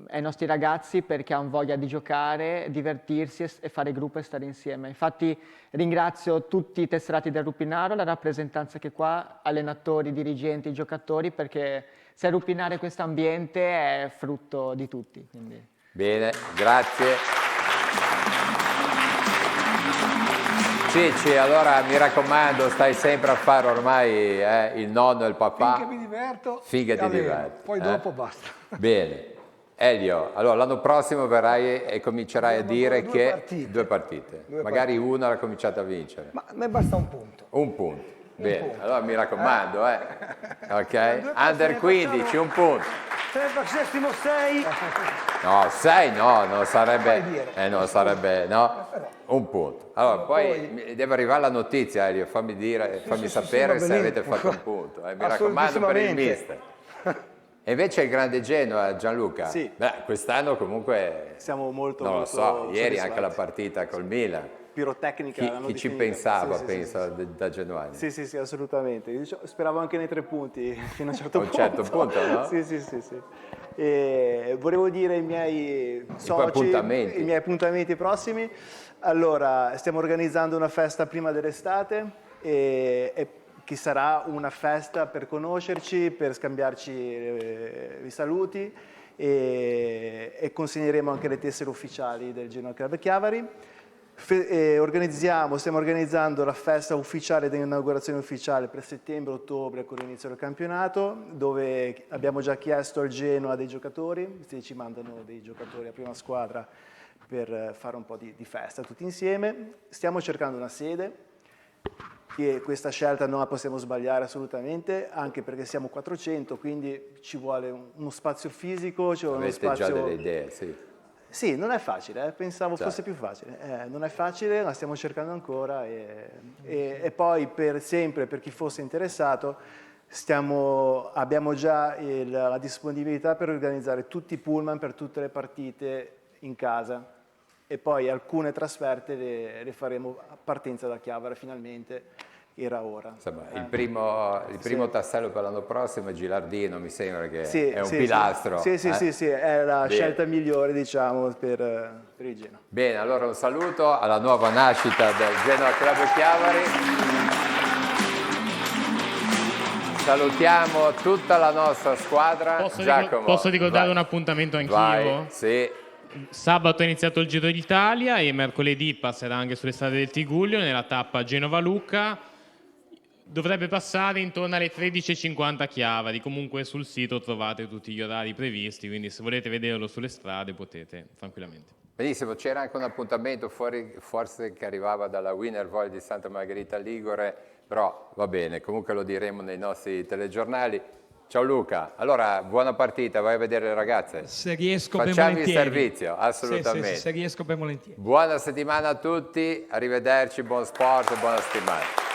ai nostri ragazzi perché hanno voglia di giocare, divertirsi e fare gruppo e stare insieme. Infatti ringrazio tutti i tesserati del Rupinaro, la rappresentanza che è qua, allenatori, dirigenti, giocatori, perché se Rupinare questo ambiente è frutto di tutti. Quindi. Bene, grazie. Cici, allora mi raccomando, stai sempre a fare ormai il nonno e il papà. Finché mi diverto. Finché ti diverti. Poi dopo basta. Bene. Elio, allora l'anno prossimo verrai e comincerai a dire che... Due partite. Magari una l'ha cominciata a vincere. Ma a me basta un punto. Un punto. Bene, allora mi raccomando, ok? Under 15, un punto. Se ne facessimo 6... No, 6 no, non sarebbe, no, un punto. Allora, poi deve arrivare la notizia, Elio, fammi sapere se avete fatto un punto. Mi raccomando per il mister. E invece il grande Genoa, Gianluca, sì. Quest'anno comunque, siamo molto, non lo so, ieri anche la soddisfatti. partita col Milan. Pirotecnica. Chi ci pensava, penso, da Genuani? Sì, assolutamente. Io speravo anche nei 3 punti fino a un certo punto. A un certo punto, no? Sì. E volevo dire i miei soci, i miei appuntamenti prossimi. Allora, stiamo organizzando una festa prima dell'estate e che sarà una festa per conoscerci, per scambiarci i saluti e consegneremo anche le tessere ufficiali del Genoa Club Chiavari. Stiamo organizzando la festa ufficiale dell'inaugurazione ufficiale per settembre-ottobre con l'inizio del campionato, dove abbiamo già chiesto al Genoa dei giocatori, ci mandano dei giocatori a prima squadra per fare un po' di festa tutti insieme. Stiamo cercando una sede, che questa scelta non la possiamo sbagliare assolutamente, anche perché siamo 400, quindi ci vuole uno spazio fisico, ci vuole uno spazio... Avete già delle idee, sì. Sì, non è facile, pensavo fosse più facile. Non è facile, la stiamo cercando ancora e poi per chi fosse interessato abbiamo già la disponibilità per organizzare tutti i pullman per tutte le partite in casa e poi alcune trasferte le faremo a partenza da Chiavari finalmente. Era ora. Insomma, il primo tassello per l'anno prossimo è Gilardino, mi sembra che è un pilastro. Sì, è la scelta migliore, diciamo, per il Genoa. Bene, allora un saluto alla nuova nascita del Genoa Club Chiavari. Salutiamo tutta la nostra squadra. Posso ricordare un appuntamento anch'io? Vai, sì. Sabato è iniziato il Giro d'Italia e mercoledì passerà anche sulle strade del Tigullio nella tappa Genova-Lucca. Dovrebbe passare intorno alle 13:50 a Chiavari. Comunque sul sito trovate tutti gli orari previsti, quindi se volete vederlo sulle strade potete tranquillamente. Benissimo, c'era anche un appuntamento fuori, forse che arrivava dalla Winner Voile di Santa Margherita Ligure, però va bene, comunque lo diremo nei nostri telegiornali. Ciao Luca, allora buona partita, vai a vedere le ragazze. Se riesco ben Facciamo volentieri. il servizio, assolutamente. Sì, se riesco ben volentieri. Buona settimana a tutti, arrivederci, buon sport e buona settimana.